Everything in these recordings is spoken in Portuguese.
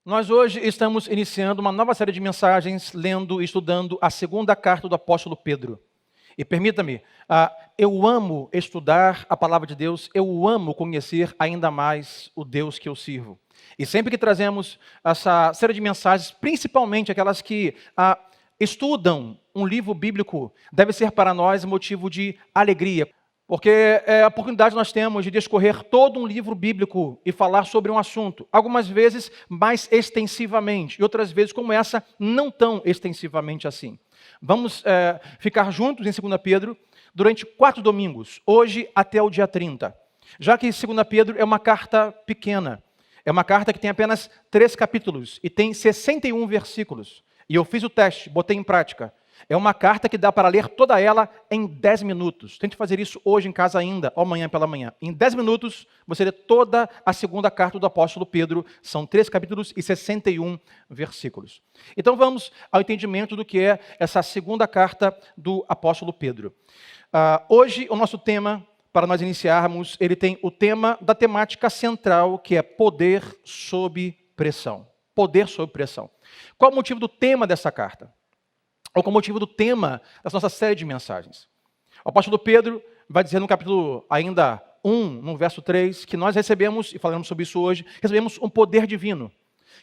Nós hoje estamos iniciando uma nova série de mensagens, lendo e estudando a segunda carta do apóstolo Pedro. E permita-me, eu amo estudar a palavra de Deus, eu amo conhecer ainda mais o Deus que eu sirvo. E sempre que trazemos essa série de mensagens, principalmente aquelas que estudam um livro bíblico, deve ser para nós motivo de alegria. Porque é a oportunidade que nós temos de discorrer todo um livro bíblico e falar sobre um assunto. Algumas vezes mais extensivamente, e outras vezes, como essa, não tão extensivamente assim. Vamos ficar juntos em 2 Pedro durante 4 domingos, hoje até o dia 30. Já que 2 Pedro é uma carta pequena, é uma carta que tem apenas 3 capítulos e tem 61 versículos. E eu fiz o teste, botei em prática. É uma carta que dá para ler toda ela em 10 minutos. Tente fazer isso hoje em casa ainda, ou amanhã pela manhã. Em 10 minutos, você lê toda a segunda carta do apóstolo Pedro. São 3 capítulos e 61 versículos. Então vamos ao entendimento do que é essa segunda carta do apóstolo Pedro. Hoje, o nosso tema, para nós iniciarmos, ele tem o tema da temática central, que é poder sob pressão. Poder sob pressão. Qual o motivo do tema dessa carta? Ou com o motivo do tema da nossa série de mensagens. O apóstolo Pedro vai dizer no capítulo ainda 1, no verso 3, que nós recebemos, e falamos sobre isso hoje, recebemos um poder divino.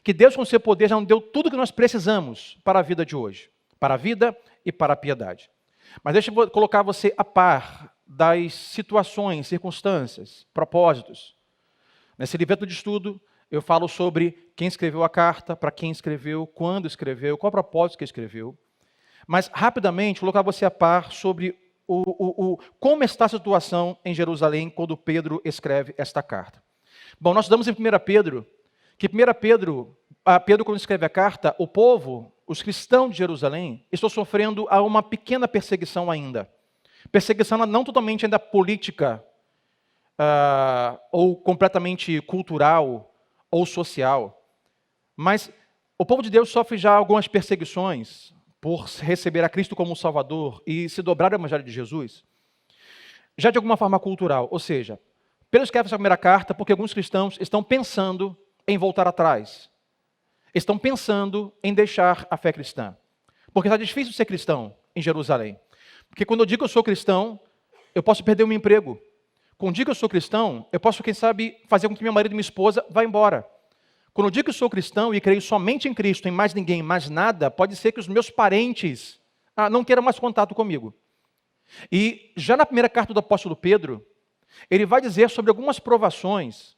Que Deus com seu poder já nos deu tudo o que nós precisamos para a vida de hoje. Para a vida e para a piedade. Mas deixa eu colocar você a par das situações, circunstâncias, propósitos. Nesse livreto de estudo, eu falo sobre quem escreveu a carta, para quem escreveu, quando escreveu, qual o propósito que escreveu. Mas, rapidamente, colocar você a par sobre como está a situação em Jerusalém quando Pedro escreve esta carta. Bom, nós estudamos em 1 Pedro, que 1 Pedro, quando escreve a carta, o povo, os cristãos de Jerusalém, estão sofrendo a uma pequena perseguição ainda. Perseguição não totalmente ainda política, ou completamente cultural, ou social. Mas o povo de Deus sofre já algumas perseguições, por receber a Cristo como Salvador e se dobrar ao Evangelho de Jesus, já de alguma forma cultural. Ou seja, Pedro escreve essa primeira carta porque alguns cristãos estão pensando em voltar atrás. Estão pensando em deixar a fé cristã. Porque está difícil ser cristão em Jerusalém. Porque quando eu digo que eu sou cristão, eu posso perder o meu emprego. Quando eu digo que eu sou cristão, eu posso, quem sabe, fazer com que meu marido e minha esposa vá embora. Quando eu digo que eu sou cristão e creio somente em Cristo, em mais ninguém, mais nada, pode ser que os meus parentes não queiram mais contato comigo. E já na primeira carta do apóstolo Pedro, ele vai dizer sobre algumas provações,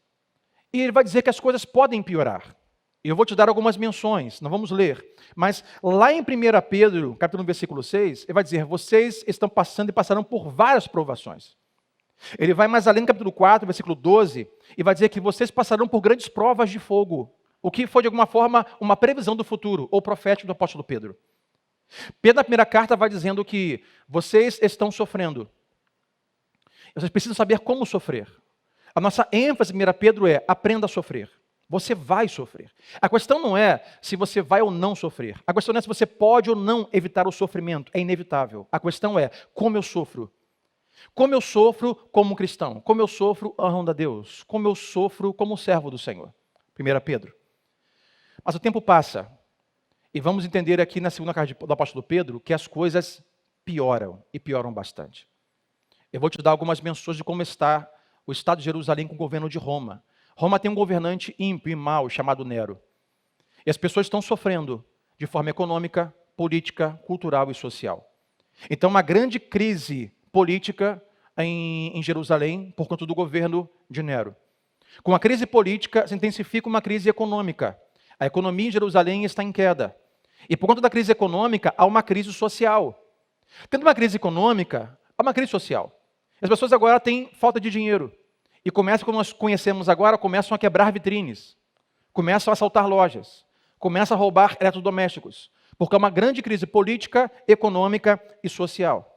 e ele vai dizer que as coisas podem piorar. E eu vou te dar algumas menções, não vamos ler. Mas lá em 1 Pedro, capítulo 1, versículo 6, ele vai dizer, vocês estão passando e passarão por várias provações. Ele vai mais além no capítulo 4, versículo 12, e vai dizer que vocês passarão por grandes provas de fogo, o que foi de alguma forma uma previsão do futuro, ou profético do apóstolo Pedro. Pedro, na primeira carta, vai dizendo que vocês estão sofrendo. Vocês precisam saber como sofrer. A nossa ênfase em 1 Pedro é, aprenda a sofrer. Você vai sofrer. A questão não é se você vai ou não sofrer. A questão não é se você pode ou não evitar o sofrimento. É inevitável. A questão é, como eu sofro? Como eu sofro como cristão? Como eu sofro honrando a Deus? Como eu sofro como servo do Senhor? 1 Pedro. Mas o tempo passa. E vamos entender aqui na segunda carta do apóstolo Pedro que as coisas pioram. E pioram bastante. Eu vou te dar algumas menções de como está o estado de Jerusalém com o governo de Roma. Roma tem um governante ímpio e mau chamado Nero. E as pessoas estão sofrendo de forma econômica, política, cultural e social. Então, uma grande crise política em Jerusalém por conta do governo de Nero. Com a crise política, se intensifica uma crise econômica. A economia em Jerusalém está em queda. E por conta da crise econômica, há uma crise social. Tendo uma crise econômica, há uma crise social. As pessoas agora têm falta de dinheiro. E começam, como nós conhecemos agora, começam a quebrar vitrines. Começam a assaltar lojas. Começam a roubar eletrodomésticos. Porque há uma grande crise política, econômica e social.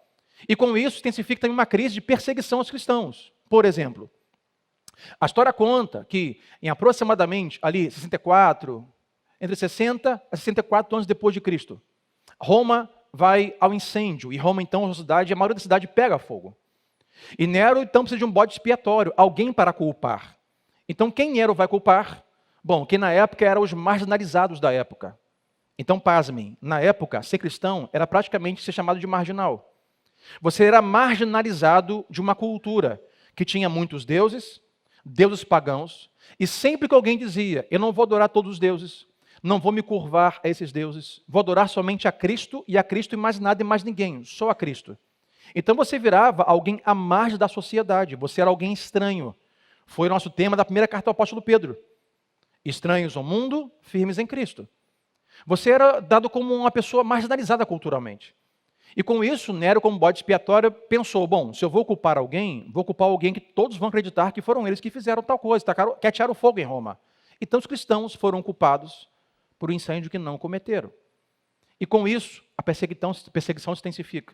E com isso, intensifica também uma crise de perseguição aos cristãos. Por exemplo, a história conta que em aproximadamente ali 64, entre 60 a 64 anos depois de Cristo, Roma vai ao incêndio. E Roma, então, a maioria da cidade pega fogo. E Nero, então, precisa de um bode expiatório, alguém para culpar. Então, quem Nero vai culpar? Bom, que na época eram os marginalizados da época. Então, pasmem, na época, ser cristão era praticamente ser chamado de marginal. Você era marginalizado de uma cultura que tinha muitos deuses, deuses pagãos, e sempre que alguém dizia, eu não vou adorar todos os deuses, não vou me curvar a esses deuses, vou adorar somente a Cristo e mais nada e mais ninguém, só a Cristo. Então você virava alguém à margem da sociedade, você era alguém estranho. Foi o nosso tema da primeira carta do apóstolo Pedro. Estranhos ao mundo, firmes em Cristo. Você era dado como uma pessoa marginalizada culturalmente. E com isso, Nero, como bode expiatório, pensou, bom, se eu vou culpar alguém, vou culpar alguém que todos vão acreditar que foram eles que fizeram tal coisa, que atearam fogo em Roma. Então os cristãos foram culpados por um incêndio que não cometeram. E com isso, a perseguição se intensifica.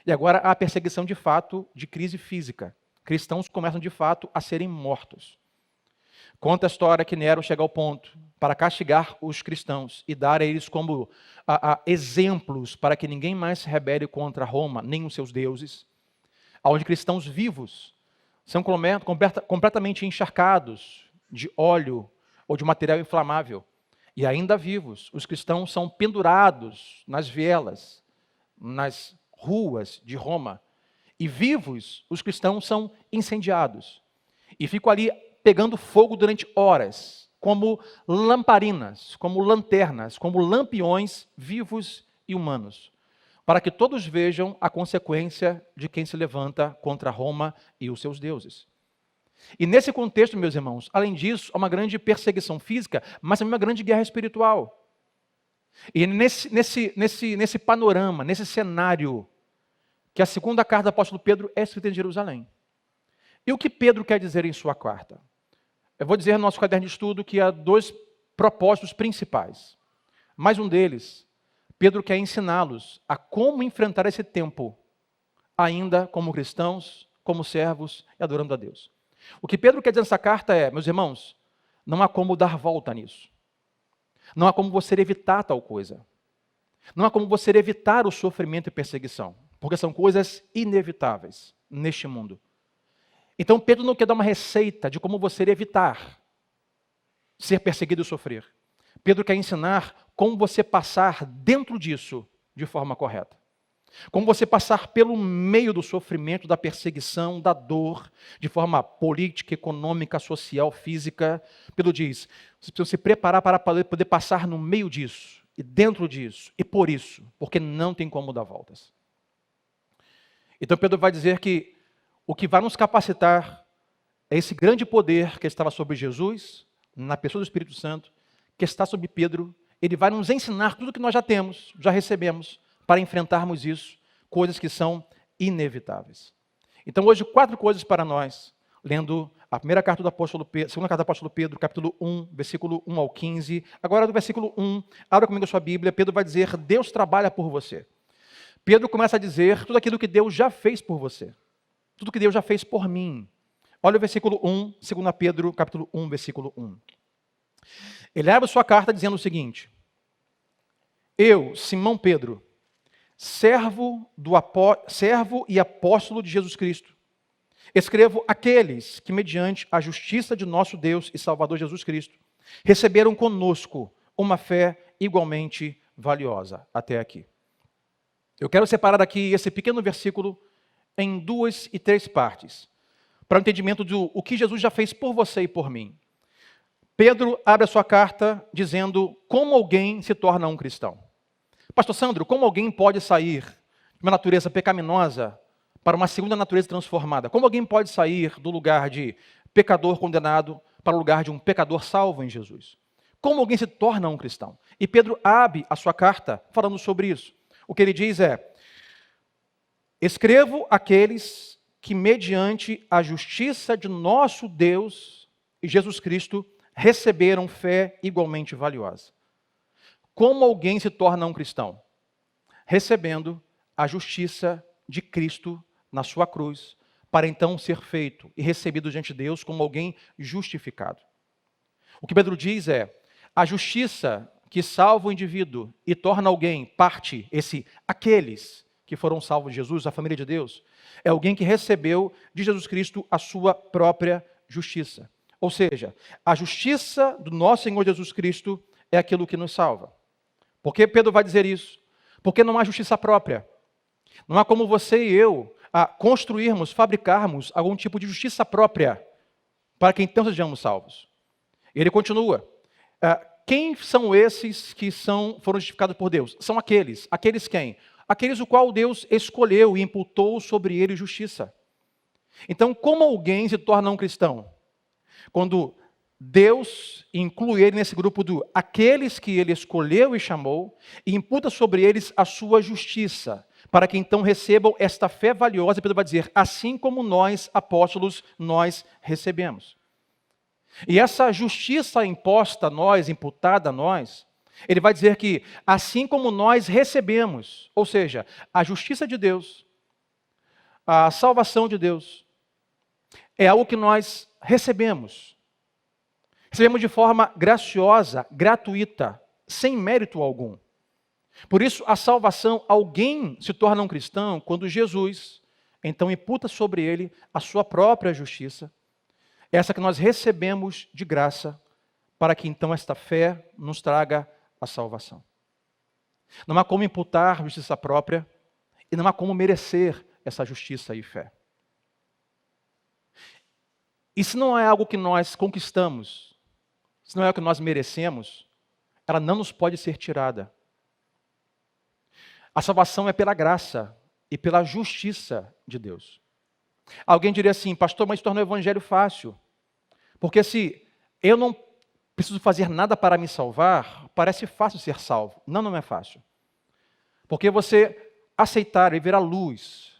E agora há a perseguição de fato de crise física. Cristãos começam de fato a serem mortos. Conta a história que Nero chega ao ponto para castigar os cristãos e dar a eles como exemplos para que ninguém mais se rebele contra Roma, nem os seus deuses, onde cristãos vivos são completamente encharcados de óleo ou de material inflamável. E ainda vivos, os cristãos são pendurados nas vielas, nas ruas de Roma. E vivos, os cristãos são incendiados. E ficam ali pegando fogo durante horas, como lamparinas, como lanternas, como lampiões vivos e humanos, para que todos vejam a consequência de quem se levanta contra Roma e os seus deuses. E nesse contexto, meus irmãos, além disso, há uma grande perseguição física, mas também uma grande guerra espiritual. E nesse panorama, nesse cenário, que a segunda carta do apóstolo Pedro é escrita em Jerusalém. E o que Pedro quer dizer em sua carta? Eu vou dizer no nosso caderno de estudo que há dois propósitos principais. Mais um deles, Pedro quer ensiná-los a como enfrentar esse tempo, ainda como cristãos, como servos e adorando a Deus. O que Pedro quer dizer nessa carta é, meus irmãos, não há como dar volta nisso. Não há como você evitar tal coisa. Não há como você evitar o sofrimento e perseguição, porque são coisas inevitáveis neste mundo. Então Pedro não quer dar uma receita de como você evitar ser perseguido e sofrer. Pedro quer ensinar como você passar dentro disso de forma correta. Como você passar pelo meio do sofrimento, da perseguição, da dor, de forma política, econômica, social, física. Pedro diz, você precisa se preparar para poder passar no meio disso, e dentro disso, e por isso, porque não tem como dar voltas. Então Pedro vai dizer que o que vai nos capacitar é esse grande poder que estava sobre Jesus, na pessoa do Espírito Santo, que está sobre Pedro. Ele vai nos ensinar tudo que nós já temos, já recebemos, para enfrentarmos isso, coisas que são inevitáveis. Então hoje 4 coisas para nós, lendo a primeira carta do apóstolo Pedro, segunda carta do apóstolo Pedro, capítulo 1, versículo 1 ao 15. Agora do versículo 1, abra comigo a sua Bíblia, Pedro vai dizer, Deus trabalha por você. Pedro começa a dizer tudo aquilo que Deus já fez por você. Tudo que Deus já fez por mim. Olha o versículo 1, 2 Pedro, capítulo 1, versículo 1. Ele abre sua carta dizendo o seguinte, eu, Simão Pedro, servo e apóstolo de Jesus Cristo, escrevo aqueles que, mediante a justiça de nosso Deus e Salvador Jesus Cristo, receberam conosco uma fé igualmente valiosa. Até aqui. Eu quero separar aqui esse pequeno versículo em 2 e 3 partes, para o entendimento do o que Jesus já fez por você e por mim. Pedro abre a sua carta dizendo como alguém se torna um cristão. Pastor Sandro, como alguém pode sair de uma natureza pecaminosa para uma segunda natureza transformada? Como alguém pode sair do lugar de pecador condenado para o lugar de um pecador salvo em Jesus? Como alguém se torna um cristão? E Pedro abre a sua carta falando sobre isso. O que ele diz é, escrevo aqueles que, mediante a justiça de nosso Deus e Jesus Cristo, receberam fé igualmente valiosa. Como alguém se torna um cristão? Recebendo a justiça de Cristo na sua cruz, para então ser feito e recebido diante de Deus como alguém justificado. O que Pedro diz é, a justiça que salva o indivíduo e torna alguém parte, aqueles que foram salvos de Jesus, a família de Deus, é alguém que recebeu de Jesus Cristo a sua própria justiça. Ou seja, a justiça do nosso Senhor Jesus Cristo é aquilo que nos salva. Por que Pedro vai dizer isso? Porque não há justiça própria. Não há como você e eu construirmos, fabricarmos algum tipo de justiça própria para que então sejamos salvos. Ele continua. Quem são esses que foram justificados por Deus? São aqueles. Aqueles quem? Aqueles o qual Deus escolheu e imputou sobre ele justiça. Então, como alguém se torna um cristão? Quando Deus inclui ele nesse grupo do aqueles que ele escolheu e chamou, e imputa sobre eles a sua justiça, para que então recebam esta fé valiosa, Pedro vai dizer, assim como nós, apóstolos, nós recebemos. E essa justiça imposta a nós, imputada a nós, ele vai dizer que assim como nós recebemos, ou seja, a justiça de Deus, a salvação de Deus, é algo que nós recebemos. Recebemos de forma graciosa, gratuita, sem mérito algum. Por isso, a salvação, alguém se torna um cristão quando Jesus, então, imputa sobre ele a sua própria justiça, essa que nós recebemos de graça, para que então esta fé nos traga a salvação. Não há como imputar justiça própria e não há como merecer essa justiça e fé. E se não é algo que nós conquistamos, se não é o que nós merecemos, ela não nos pode ser tirada. A salvação é pela graça e pela justiça de Deus. Alguém diria assim, pastor, mas torna o evangelho fácil. Porque se eu não preciso fazer nada para me salvar, parece fácil ser salvo. Não, não é fácil. Porque você aceitar e ver a luz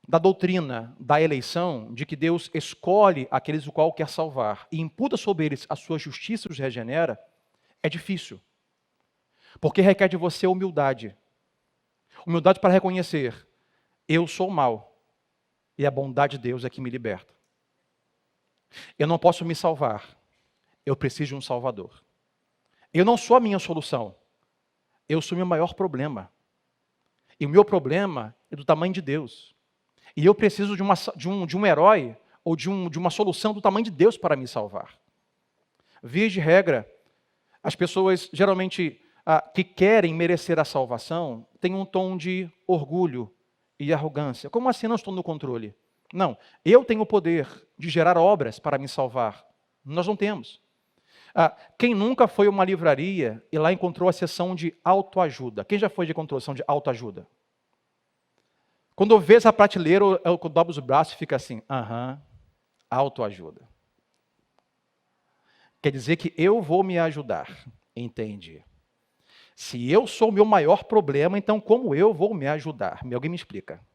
da doutrina da eleição, de que Deus escolhe aqueles o qual quer salvar e imputa sobre eles a sua justiça e os regenera, é difícil. Porque requer de você humildade. Humildade para reconhecer, eu sou mau e a bondade de Deus é que me liberta. Eu não posso me salvar, eu preciso de um Salvador. Eu não sou a minha solução, eu sou o meu maior problema. E o meu problema é do tamanho de Deus. E eu preciso de um herói ou de uma solução do tamanho de Deus para me salvar. Via de regra, as pessoas geralmente que querem merecer a salvação têm um tom de orgulho e arrogância. Como assim não estou no controle? Não, eu tenho o poder de gerar obras para me salvar. Nós não temos. Quem nunca foi a uma livraria e lá encontrou a seção de autoajuda? Quem já foi de encontrou a seção de autoajuda? Quando eu vejo essa prateleira, eu dobro os braços e fica assim, autoajuda. Quer dizer que eu vou me ajudar. Entendi. Se eu sou o meu maior problema, então como eu vou me ajudar? Alguém me explica.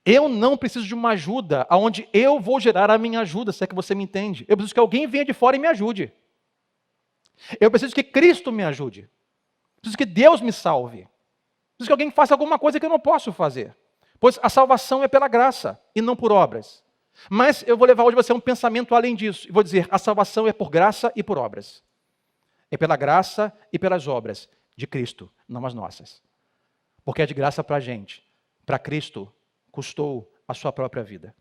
Eu não preciso de uma ajuda onde eu vou gerar a minha ajuda, se é que você me entende. Eu preciso que alguém venha de fora e me ajude. Eu preciso que Cristo me ajude. Preciso que Deus me salve. Preciso que alguém faça alguma coisa que eu não posso fazer. Pois a salvação é pela graça e não por obras. Mas eu vou levar hoje você a um pensamento além disso. E vou dizer, a salvação é por graça e por obras. É pela graça e pelas obras de Cristo, não as nossas. Porque é de graça para a gente. Para Cristo, custou a sua própria vida.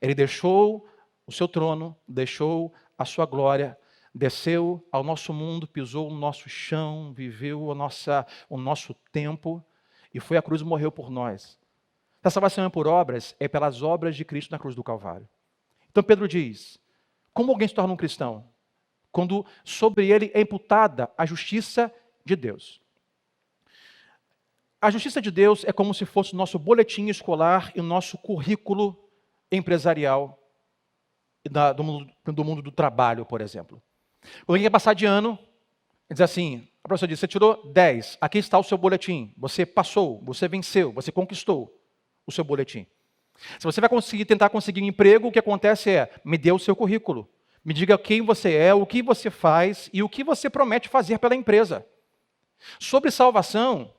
Ele deixou o seu trono, deixou a sua glória, desceu ao nosso mundo, pisou o nosso chão, viveu o nosso tempo e foi à cruz e morreu por nós. Se a salvação é por obras, é pelas obras de Cristo na cruz do Calvário. Então Pedro diz, como alguém se torna um cristão? Quando sobre ele é imputada a justiça de Deus. A justiça de Deus é como se fosse o nosso boletim escolar e o nosso currículo empresarial do mundo do trabalho, por exemplo. Quando alguém quer passar de ano, diz assim, a professora diz, você tirou 10, aqui está o seu boletim, você passou, você venceu, você conquistou o seu boletim. Se você vai tentar conseguir um emprego, o que acontece é, me dê o seu currículo, me diga quem você é, o que você faz e o que você promete fazer pela empresa. Sobre salvação,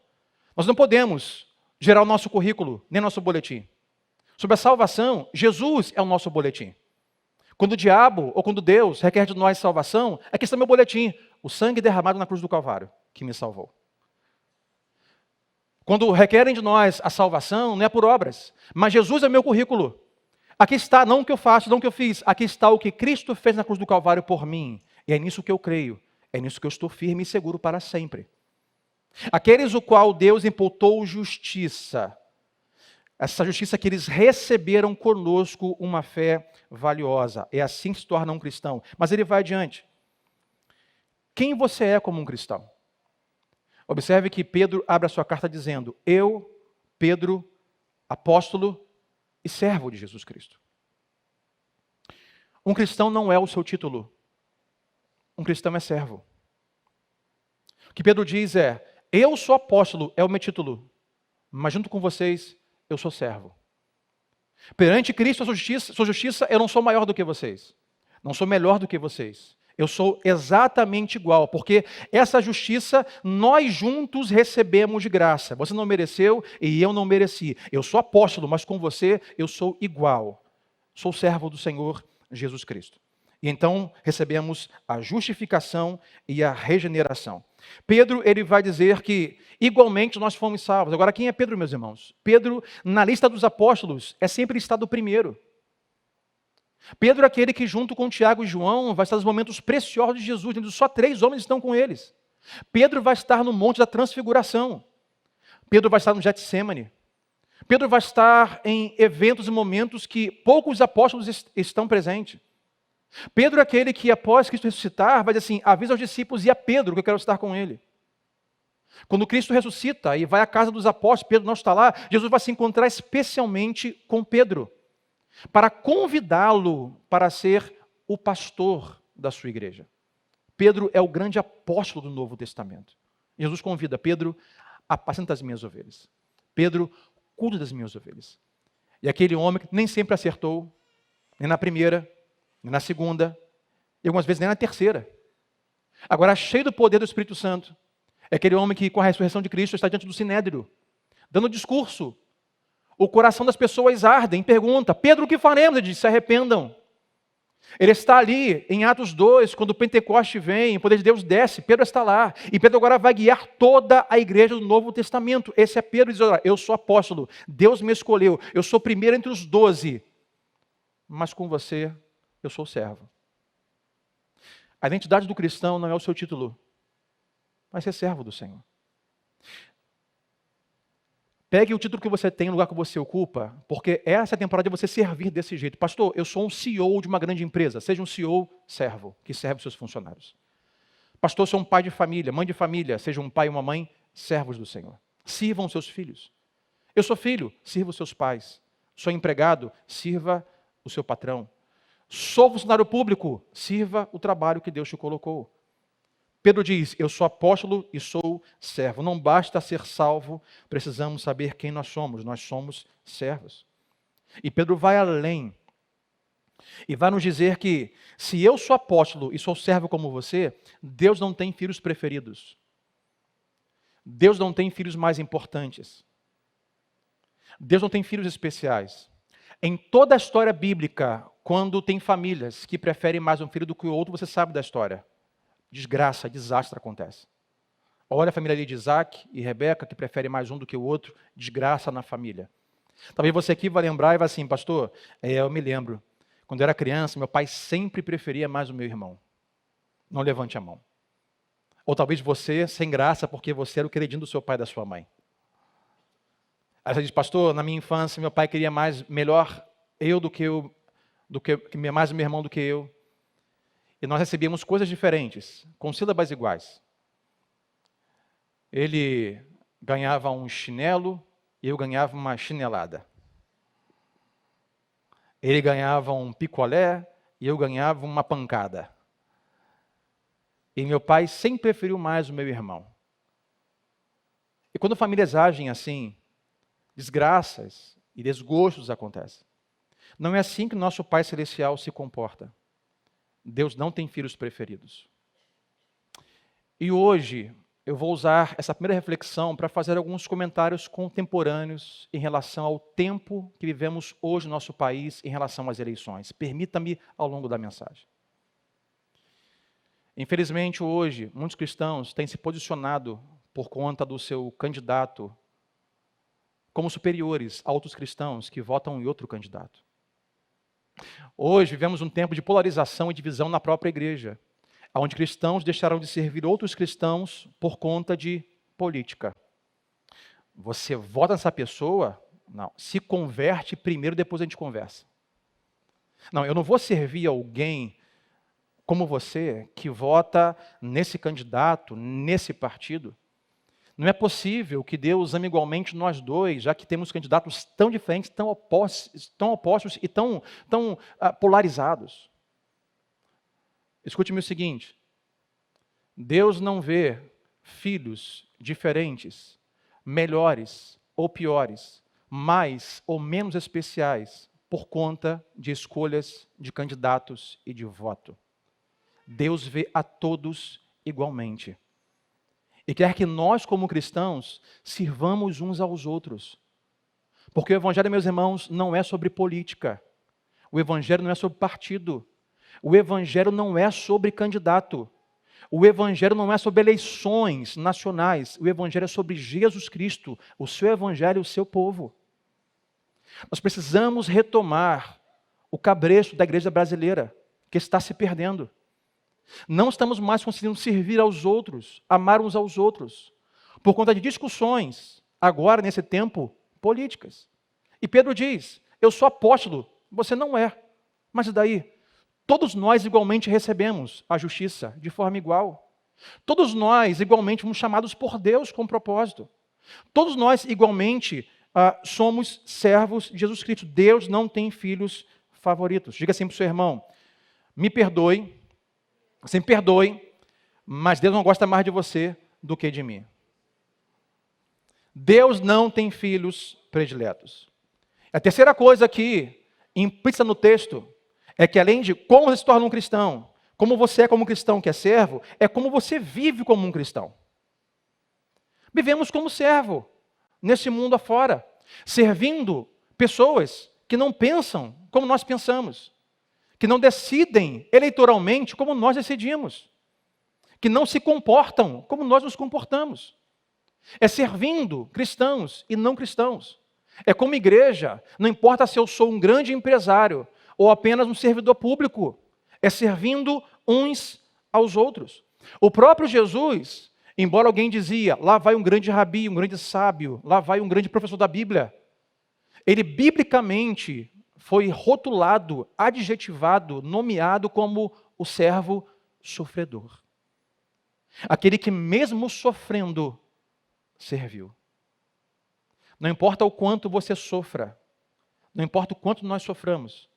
nós não podemos gerar o nosso currículo, nem nosso boletim. Sobre a salvação, Jesus é o nosso boletim. Quando o diabo ou quando Deus requer de nós salvação, aqui está meu boletim, o sangue derramado na cruz do Calvário, que me salvou. Quando requerem de nós a salvação, não é por obras, mas Jesus é meu currículo. Aqui está, não o que eu faço, não o que eu fiz. Aqui está o que Cristo fez na cruz do Calvário por mim. E é nisso que eu creio. É nisso que eu estou firme e seguro para sempre. Aqueles o qual Deus imputou justiça. Essa justiça que eles receberam conosco uma fé valiosa. É assim que se torna um cristão. Mas ele vai adiante. Quem você é como um cristão? Observe que Pedro abre a sua carta dizendo: eu, Pedro, apóstolo e servo de Jesus Cristo. Um cristão não é o seu título. Um cristão é servo. O que Pedro diz é: eu sou apóstolo, é o meu título, mas junto com vocês, eu sou servo. Perante Cristo, a sua justiça, eu não sou maior do que vocês. Não sou melhor do que vocês. Eu sou exatamente igual, porque essa justiça nós juntos recebemos de graça. Você não mereceu e eu não mereci. Eu sou apóstolo, mas com você eu sou igual. Sou servo do Senhor Jesus Cristo. E então recebemos a justificação e a regeneração. Pedro, ele vai dizer que igualmente nós fomos salvos. Agora, quem é Pedro, meus irmãos? Pedro, na lista dos apóstolos, é sempre listado primeiro. Pedro é aquele que, junto com Tiago e João, vai estar nos momentos preciosos de Jesus, onde só 3 homens estão com eles. Pedro vai estar no Monte da Transfiguração. Pedro vai estar no Getsêmani. Pedro vai estar em eventos e momentos que poucos apóstolos estão presentes. Pedro é aquele que, após Cristo ressuscitar, vai dizer assim: avisa aos discípulos e a Pedro que eu quero estar com ele. Quando Cristo ressuscita e vai à casa dos apóstolos, Pedro não está lá, Jesus vai se encontrar especialmente com Pedro, para convidá-lo para ser o pastor da sua igreja. Pedro é o grande apóstolo do Novo Testamento. Jesus convida: Pedro, apacenta as minhas ovelhas. Pedro, cuida das minhas ovelhas. E aquele homem que nem sempre acertou, nem na primeira, nem na segunda, e algumas vezes nem na terceira. Agora, cheio do poder do Espírito Santo, é aquele homem que, com a ressurreição de Cristo, está diante do Sinédrio, dando discurso. O coração das pessoas arde, e pergunta: Pedro, o que faremos? Ele diz: se arrependam. Ele está ali em Atos 2, quando o Pentecoste vem, o poder de Deus desce, Pedro está lá. E Pedro agora vai guiar toda a igreja do Novo Testamento. Esse é Pedro, diz: olha, eu sou apóstolo, Deus me escolheu, eu sou o primeiro entre os 12. Mas com você, eu sou servo. A identidade do cristão não é o seu título, mas ser servo do Senhor. Pegue o título que você tem, o lugar que você ocupa, porque essa é a temporada de você servir desse jeito. Pastor, eu sou um CEO de uma grande empresa. Seja um CEO servo, que serve os seus funcionários. Pastor, eu sou um pai de família, mãe de família. Seja um pai e uma mãe, servos do Senhor. Sirvam seus filhos. Eu sou filho, sirva os seus pais. Sou empregado, sirva o seu patrão. Sou funcionário público, sirva o trabalho que Deus te colocou. Pedro diz: eu sou apóstolo e sou servo. Não basta ser salvo, precisamos saber quem nós somos servos. E Pedro vai além e vai nos dizer que, se eu sou apóstolo e sou servo como você, Deus não tem filhos preferidos. Deus não tem filhos mais importantes. Deus não tem filhos especiais. Em toda a história bíblica, quando tem famílias que preferem mais um filho do que o outro, você sabe da história. Desgraça, desastre acontece. Olha a família ali de Isaac e Rebeca, que prefere mais um do que o outro, desgraça na família. Talvez você aqui vai lembrar e vai assim: pastor, eu me lembro, quando eu era criança, meu pai sempre preferia mais o meu irmão. Não levante a mão. Ou talvez você, sem graça, porque você era o queridinho do seu pai e da sua mãe. Aí você diz: pastor, na minha infância, meu pai queria melhor eu mais o meu irmão do que eu. E nós recebíamos coisas diferentes, com sílabas iguais. Ele ganhava um chinelo e eu ganhava uma chinelada. Ele ganhava um picolé e eu ganhava uma pancada. E meu pai sempre preferiu mais o meu irmão. E quando famílias agem assim, desgraças e desgostos acontecem. Não é assim que nosso Pai Celestial se comporta. Deus não tem filhos preferidos. E hoje eu vou usar essa primeira reflexão para fazer alguns comentários contemporâneos em relação ao tempo que vivemos hoje no nosso país em relação às eleições. Permita-me ao longo da mensagem. Infelizmente, hoje, muitos cristãos têm se posicionado por conta do seu candidato como superiores a outros cristãos que votam em outro candidato. Hoje vivemos um tempo de polarização e divisão na própria igreja, onde cristãos deixaram de servir outros cristãos por conta de política. Você vota nessa pessoa? Não. Se converte primeiro, depois a gente conversa. Não, eu não vou servir alguém como você que vota nesse candidato, nesse partido. Não é possível que Deus ame igualmente nós dois, já que temos candidatos tão diferentes, tão opostos e tão polarizados. Escute-me o seguinte: Deus não vê filhos diferentes, melhores ou piores, mais ou menos especiais, por conta de escolhas de candidatos e de voto. Deus vê a todos igualmente. E quer que nós, como cristãos, sirvamos uns aos outros. Porque o Evangelho, meus irmãos, não é sobre política. O Evangelho não é sobre partido. O Evangelho não é sobre candidato. O Evangelho não é sobre eleições nacionais. O Evangelho é sobre Jesus Cristo, o seu Evangelho e o seu povo. Nós precisamos retomar o cabresto da igreja brasileira, que está se perdendo. Não estamos mais conseguindo servir aos outros, amar uns aos outros, por conta de discussões, agora nesse tempo, políticas. E Pedro diz: eu sou apóstolo, você não é. Mas e daí? Todos nós igualmente recebemos a justiça de forma igual. Todos nós igualmente fomos chamados por Deus com propósito. Todos nós igualmente somos servos de Jesus Cristo. Deus não tem filhos favoritos. Diga assim para o seu irmão: me perdoe, você me perdoe, mas Deus não gosta mais de você do que de mim. Deus não tem filhos prediletos. A terceira coisa que implícita no texto é que, além de como você se torna um cristão, como você é como cristão que é servo, é como você vive como um cristão. Vivemos como servo nesse mundo afora, servindo pessoas que não pensam como nós pensamos, que não decidem eleitoralmente como nós decidimos, que não se comportam como nós nos comportamos. É servindo cristãos e não cristãos. É como igreja, não importa se eu sou um grande empresário ou apenas um servidor público, é servindo uns aos outros. O próprio Jesus, embora alguém dizia, lá vai um grande rabi, um grande sábio, lá vai um grande professor da Bíblia, ele biblicamente foi rotulado, adjetivado, nomeado como o servo sofredor. Aquele que mesmo sofrendo, serviu. Não importa o quanto você sofra, não importa o quanto nós soframos,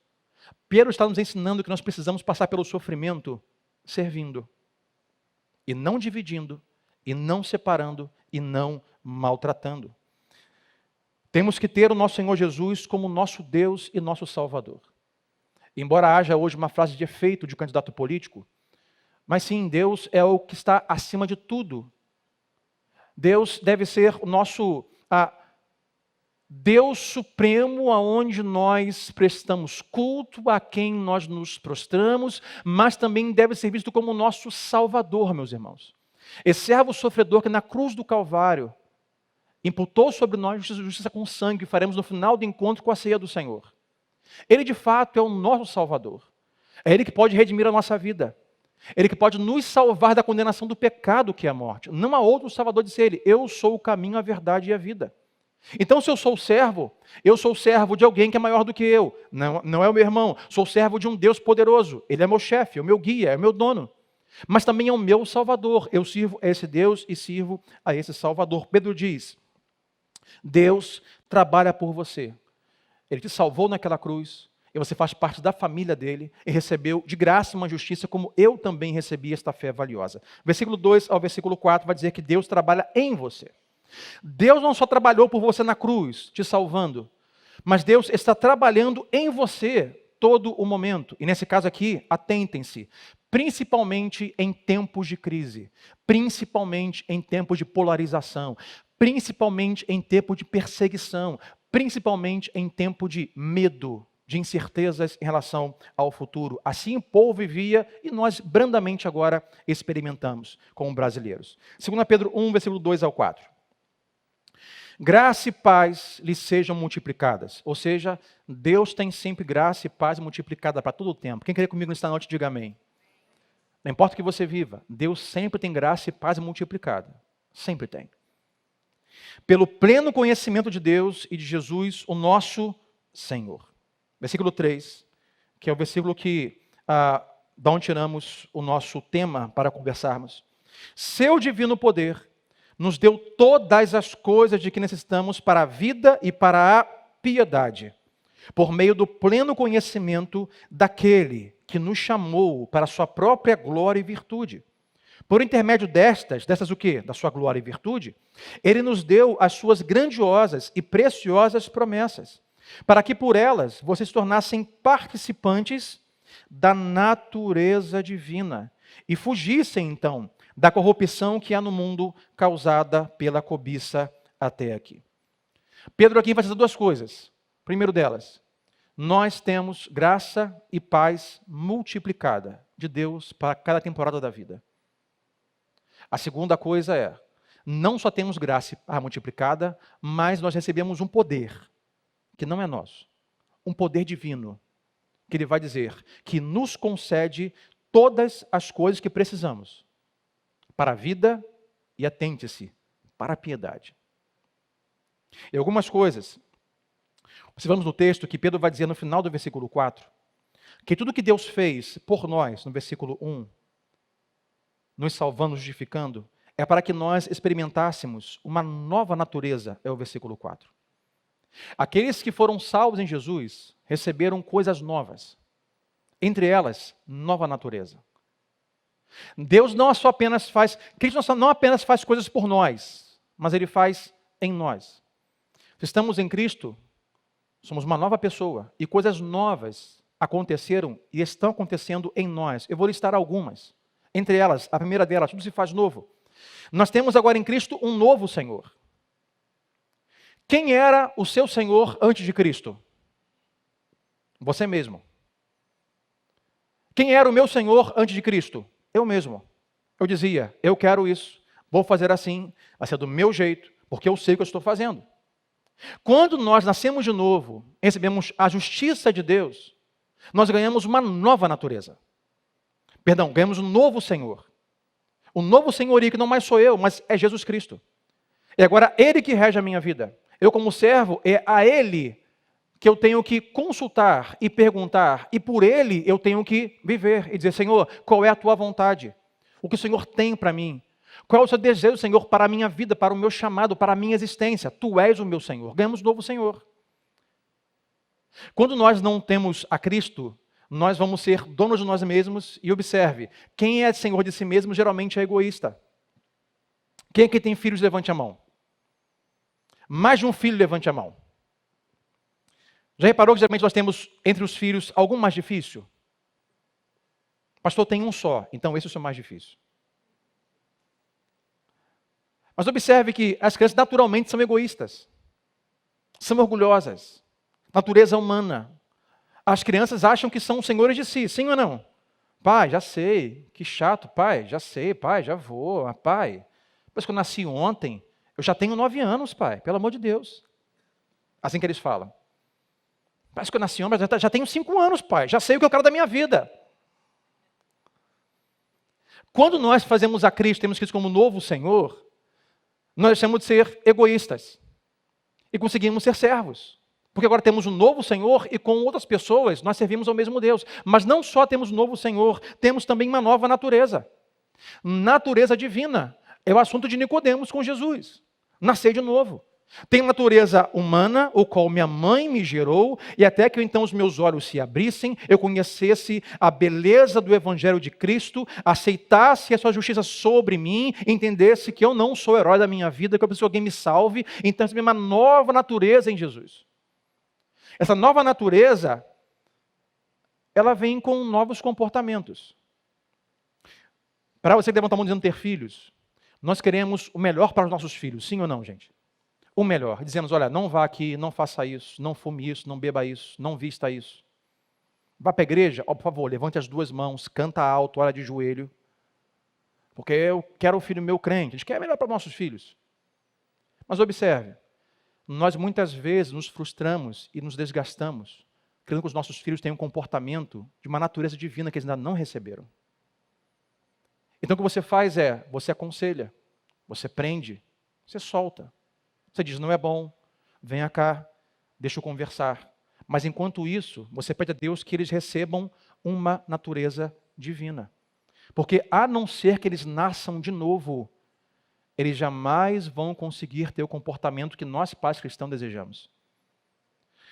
Pedro está nos ensinando que nós precisamos passar pelo sofrimento servindo, e não dividindo, e não separando, e não maltratando. Temos que ter o nosso Senhor Jesus como nosso Deus e nosso Salvador. Embora haja hoje uma frase de efeito de candidato político, mas sim, Deus é o que está acima de tudo. Deus deve ser o nosso Deus supremo, aonde nós prestamos culto, a quem nós nos prostramos, mas também deve ser visto como nosso Salvador, meus irmãos. Esse servo sofredor que na cruz do Calvário imputou sobre nós justiça com sangue, que faremos no final do encontro com a ceia do Senhor. Ele de fato é o nosso Salvador. É Ele que pode redimir a nossa vida. Ele que pode nos salvar da condenação do pecado que é a morte. Não há outro Salvador, disse Ele. Eu sou o caminho, a verdade e a vida. Então, se eu sou servo de alguém que é maior do que eu. Não é o meu irmão. Sou servo de um Deus poderoso. Ele é meu chefe, é o meu guia, é o meu dono. Mas também é o meu Salvador. Eu sirvo a esse Deus e sirvo a esse Salvador. Pedro diz: Deus trabalha por você. Ele te salvou naquela cruz, e você faz parte da família dele, e recebeu de graça uma justiça, como eu também recebi esta fé valiosa. Versículo 2 ao versículo 4 vai dizer que Deus trabalha em você. Deus não só trabalhou por você na cruz, te salvando, mas Deus está trabalhando em você todo o momento. E nesse caso aqui, atentem-se, principalmente em tempos de crise, principalmente em tempos de polarização, principalmente em tempo de perseguição, principalmente em tempo de medo, de incertezas em relação ao futuro. Assim o povo vivia e nós brandamente agora experimentamos como brasileiros. 2 Pedro 1, versículo 2 ao 4. Graça e paz lhes sejam multiplicadas. Ou seja, Deus tem sempre graça e paz multiplicada para todo o tempo. Quem crê comigo nesta noite, diga amém. Não importa o que você viva, Deus sempre tem graça e paz multiplicada. Sempre tem. Pelo pleno conhecimento de Deus e de Jesus, o nosso Senhor. Versículo 3, que é o versículo que, da onde tiramos o nosso tema para conversarmos. Seu divino poder nos deu todas as coisas de que necessitamos para a vida e para a piedade, por meio do pleno conhecimento daquele que nos chamou para a sua própria glória e virtude. Por intermédio destas o quê? Da sua glória e virtude, ele nos deu as suas grandiosas e preciosas promessas, para que por elas vocês se tornassem participantes da natureza divina e fugissem, então, da corrupção que há no mundo causada pela cobiça até aqui. Pedro aqui vai dizer duas coisas. Primeiro delas, nós temos graça e paz multiplicada de Deus para cada temporada da vida. A segunda coisa é, não só temos graça e paz multiplicada, mas nós recebemos um poder, que não é nosso, um poder divino, que ele vai dizer que nos concede todas as coisas que precisamos para a vida e, atente-se, para a piedade. E algumas coisas, observamos no texto que Pedro vai dizer no final do versículo 4, que tudo que Deus fez por nós, no versículo 1, nos salvando, justificando, é para que nós experimentássemos uma nova natureza, é o versículo 4. Aqueles que foram salvos em Jesus receberam coisas novas, entre elas, nova natureza. Deus Cristo não apenas faz coisas por nós, mas Ele faz em nós. Se estamos em Cristo, somos uma nova pessoa e coisas novas aconteceram e estão acontecendo em nós. Eu vou listar algumas. Entre elas, a primeira delas, tudo se faz novo. Nós temos agora em Cristo um novo Senhor. Quem era o seu Senhor antes de Cristo? Você mesmo. Quem era o meu Senhor antes de Cristo? Eu mesmo. Eu dizia, eu quero isso, vou fazer assim, vai ser do meu jeito, porque eu sei o que eu estou fazendo. Quando nós nascemos de novo, recebemos a justiça de Deus, nós ganhamos uma nova natureza. Ganhamos um novo Senhor. O novo senhorio que não mais sou eu, mas é Jesus Cristo. E agora Ele que rege a minha vida. Eu como servo, é a Ele que eu tenho que consultar e perguntar, e por Ele eu tenho que viver e dizer, Senhor, qual é a Tua vontade? O que o Senhor tem para mim? Qual é o seu desejo, Senhor, para a minha vida, para o meu chamado, para a minha existência? Tu és o meu Senhor. Ganhamos novo Senhor. Quando nós não temos a Cristo, nós vamos ser donos de nós mesmos, e observe, quem é senhor de si mesmo geralmente é egoísta. Quem aqui tem filhos, levante a mão. Mais de um filho, levante a mão. Já reparou que geralmente nós temos entre os filhos algum mais difícil? Pastor, tem um só, então esse é o seu mais difícil. Mas observe que as crianças naturalmente são egoístas, são orgulhosas, natureza humana. As crianças acham que são senhores de si, sim ou não? Pai, já sei, que chato, pai, já sei, pai, já vou, pai. Depois que eu nasci ontem, eu já tenho 9 anos, pai, pelo amor de Deus. Assim que eles falam. Parece que eu nasci ontem, já tenho 5 anos, pai, já sei o que eu quero da minha vida. Quando nós fazemos a Cristo, temos Cristo como novo Senhor, nós deixamos de ser egoístas e conseguimos ser servos. Porque agora temos um novo Senhor e com outras pessoas nós servimos ao mesmo Deus. Mas não só temos um novo Senhor, temos também uma nova natureza. Natureza divina. É o assunto de Nicodemos com Jesus. Nascer de novo. Tem natureza humana, o qual minha mãe me gerou, e até que então os meus olhos se abrissem, eu conhecesse a beleza do Evangelho de Cristo, aceitasse a sua justiça sobre mim, entendesse que eu não sou o herói da minha vida, que eu preciso que alguém me salve, então recebi uma nova natureza em Jesus. Essa nova natureza, ela vem com novos comportamentos. Para você que levanta a mão dizendo ter filhos, nós queremos o melhor para os nossos filhos, sim ou não, gente? O melhor, dizemos, olha, não vá aqui, não faça isso, não fume isso, não beba isso, não vista isso. Vá para a igreja, por favor, levante as 2 mãos, canta alto, olha de joelho, porque eu quero o filho meu crente, a gente quer melhor para os nossos filhos. Mas observe, nós muitas vezes nos frustramos e nos desgastamos, querendo que os nossos filhos tenham um comportamento de uma natureza divina que eles ainda não receberam. Então o que você faz é, você aconselha, você prende, você solta. Você diz, não é bom, venha cá, deixa eu conversar. Mas enquanto isso, você pede a Deus que eles recebam uma natureza divina. Porque a não ser que eles nasçam de novo, eles jamais vão conseguir ter o comportamento que nós, pais cristãos, desejamos.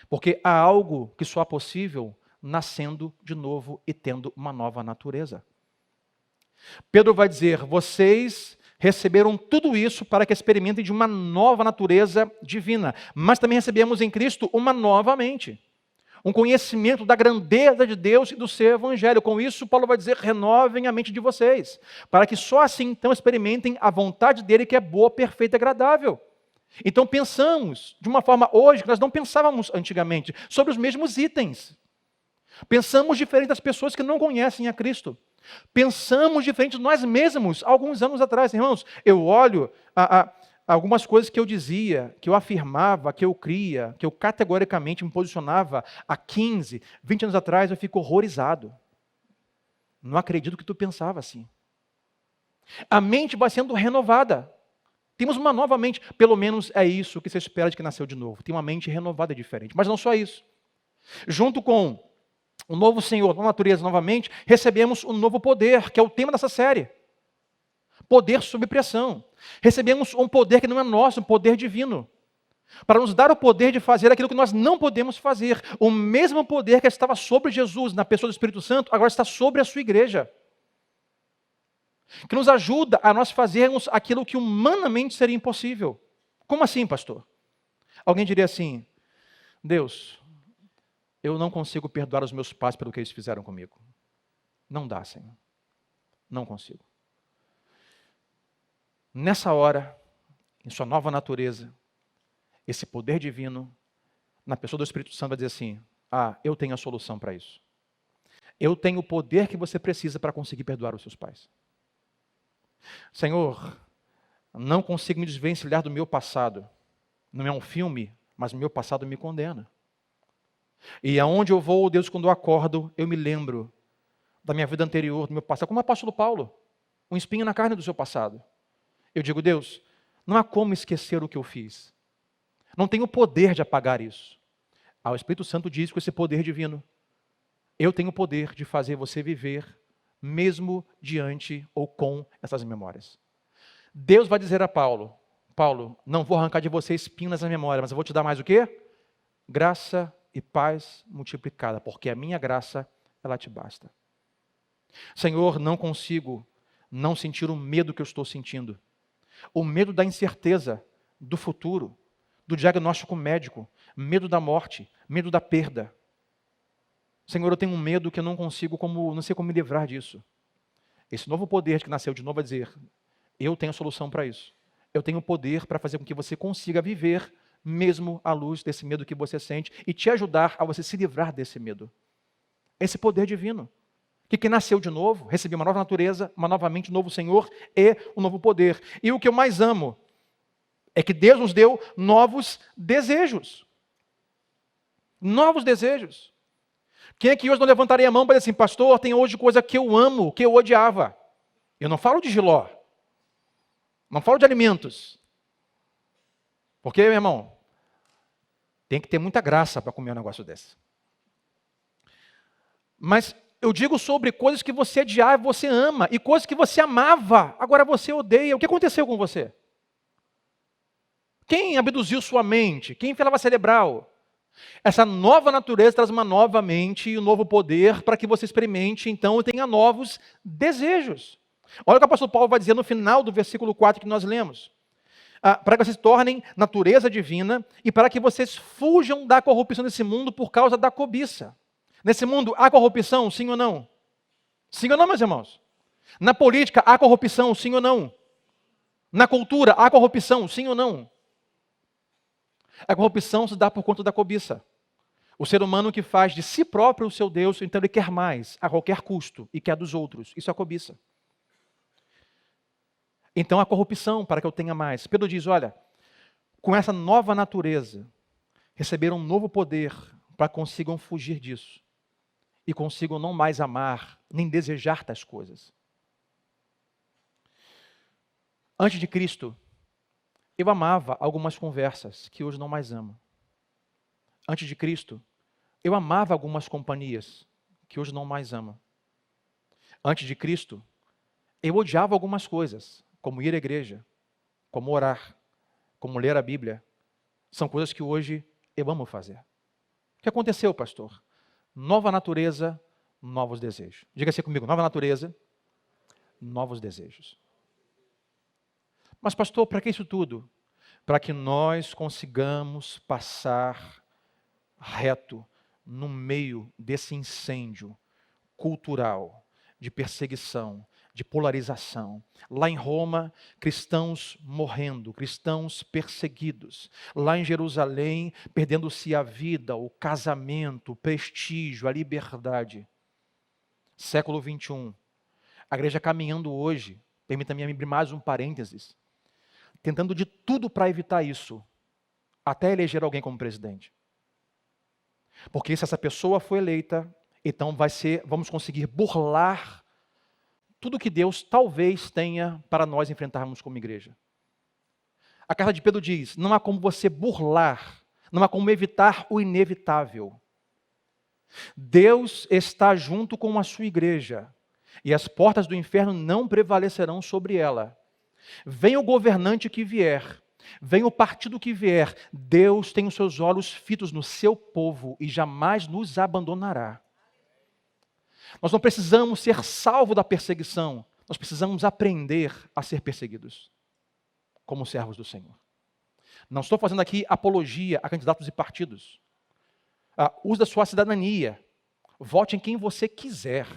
Porque há algo que só é possível nascendo de novo e tendo uma nova natureza. Pedro vai dizer, vocês receberam tudo isso para que experimentem de uma nova natureza divina, mas também recebemos em Cristo uma nova mente, um conhecimento da grandeza de Deus e do seu evangelho. Com isso, Paulo vai dizer, renovem a mente de vocês, para que só assim então experimentem a vontade dele que é boa, perfeita e agradável. Então pensamos de uma forma hoje que nós não pensávamos antigamente, sobre os mesmos itens. Pensamos diferente das pessoas que não conhecem a Cristo. Pensamos diferente de nós mesmos, alguns anos atrás. Irmãos, eu olho algumas coisas que eu dizia, que eu afirmava, que eu cria, que eu categoricamente me posicionava há 15, 20 anos atrás, eu fico horrorizado. Não acredito que tu pensava assim. A mente vai sendo renovada. Temos uma nova mente, pelo menos é isso que você espera de que nasceu de novo. Tem uma mente renovada e diferente. Mas não só isso. Junto com o novo Senhor, a natureza novamente, recebemos um novo poder, que é o tema dessa série. Poder sob pressão. Recebemos um poder que não é nosso, um poder divino. Para nos dar o poder de fazer aquilo que nós não podemos fazer. O mesmo poder que estava sobre Jesus, na pessoa do Espírito Santo, agora está sobre a sua igreja. Que nos ajuda a nós fazermos aquilo que humanamente seria impossível. Como assim, pastor? Alguém diria assim, Deus, eu não consigo perdoar os meus pais pelo que eles fizeram comigo. Não dá, Senhor. Não consigo. Nessa hora, em sua nova natureza, esse poder divino, na pessoa do Espírito Santo vai dizer assim, eu tenho a solução para isso. Eu tenho o poder que você precisa para conseguir perdoar os seus pais. Senhor, não consigo me desvencilhar do meu passado. Não é um filme, mas o meu passado me condena. E aonde eu vou, Deus, quando eu acordo, eu me lembro da minha vida anterior, do meu passado, como o apóstolo Paulo, um espinho na carne do seu passado. Eu digo, Deus, não há como esquecer o que eu fiz. Não tenho poder de apagar isso. O Espírito Santo diz com esse poder divino, eu tenho o poder de fazer você viver mesmo diante ou com essas memórias. Deus vai dizer a Paulo, Paulo, não vou arrancar de você espinho nessa memória, mas eu vou te dar mais o quê? Graça e paz multiplicada, porque a minha graça, ela te basta. Senhor, não consigo não sentir o medo que eu estou sentindo. O medo da incerteza, do futuro, do diagnóstico médico, medo da morte, medo da perda. Senhor, eu tenho um medo que eu não consigo, não sei como me livrar disso. Esse novo poder que nasceu de novo vai dizer, eu tenho a solução para isso. Eu tenho o poder para fazer com que você consiga viver mesmo à luz desse medo que você sente e te ajudar a você se livrar desse medo. Esse poder divino. Que quem nasceu de novo, recebeu uma nova natureza, uma nova mente, um novo Senhor e um novo poder. E o que eu mais amo é que Deus nos deu novos desejos. Novos desejos. Quem é que hoje não levantaria a mão para dizer assim, pastor, tem hoje coisa que eu amo, que eu odiava. Eu não falo de jiló. Não falo de alimentos. Porque, meu irmão, tem que ter muita graça para comer um negócio desse. Mas eu digo sobre coisas que você odiava, você ama, e coisas que você amava, agora você odeia. O que aconteceu com você? Quem abduziu sua mente? Quem fez lavagem cerebral? Essa nova natureza traz uma nova mente e um novo poder para que você experimente, então, e tenha novos desejos. Olha o que o apóstolo Paulo vai dizer no final do versículo 4 que nós lemos. Para que vocês se tornem natureza divina e para que vocês fujam da corrupção desse mundo por causa da cobiça. Nesse mundo há corrupção, sim ou não? Sim ou não, meus irmãos? Na política há corrupção, sim ou não? Na cultura há corrupção, sim ou não? A corrupção se dá por conta da cobiça. O ser humano que faz de si próprio o seu Deus, então ele quer mais, a qualquer custo, e quer dos outros. Isso é a cobiça. Então a corrupção para que eu tenha mais. Pedro diz, olha, com essa nova natureza, receberam um novo poder para que consigam fugir disso e consigam não mais amar nem desejar tais coisas. Antes de Cristo, eu amava algumas conversas que hoje não mais amo. Antes de Cristo, eu amava algumas companhias que hoje não mais amo. Antes de Cristo, eu odiava algumas coisas, como ir à igreja, como orar, como ler a Bíblia. São coisas que hoje eu amo fazer. O que aconteceu, pastor? Nova natureza, novos desejos. Diga assim comigo, nova natureza, novos desejos. Mas, pastor, para que isso tudo? Para que nós consigamos passar reto no meio desse incêndio cultural, de perseguição, de polarização. Lá em Roma, cristãos morrendo, cristãos perseguidos. Lá em Jerusalém, perdendo-se a vida, o casamento, o prestígio, a liberdade. Século 21. A igreja caminhando hoje, permita-me abrir mais um parênteses, tentando de tudo para evitar isso, até eleger alguém como presidente. Porque se essa pessoa foi eleita, então vamos conseguir burlar tudo que Deus talvez tenha para nós enfrentarmos como igreja. A carta de Pedro diz, não há como você burlar, não há como evitar o inevitável. Deus está junto com a sua igreja, e as portas do inferno não prevalecerão sobre ela. Venha o governante que vier, venha o partido que vier, Deus tem os seus olhos fitos no seu povo e jamais nos abandonará. Nós não precisamos ser salvos da perseguição, nós precisamos aprender a ser perseguidos, como servos do Senhor. Não estou fazendo aqui apologia a candidatos e partidos. Use da sua cidadania, vote em quem você quiser.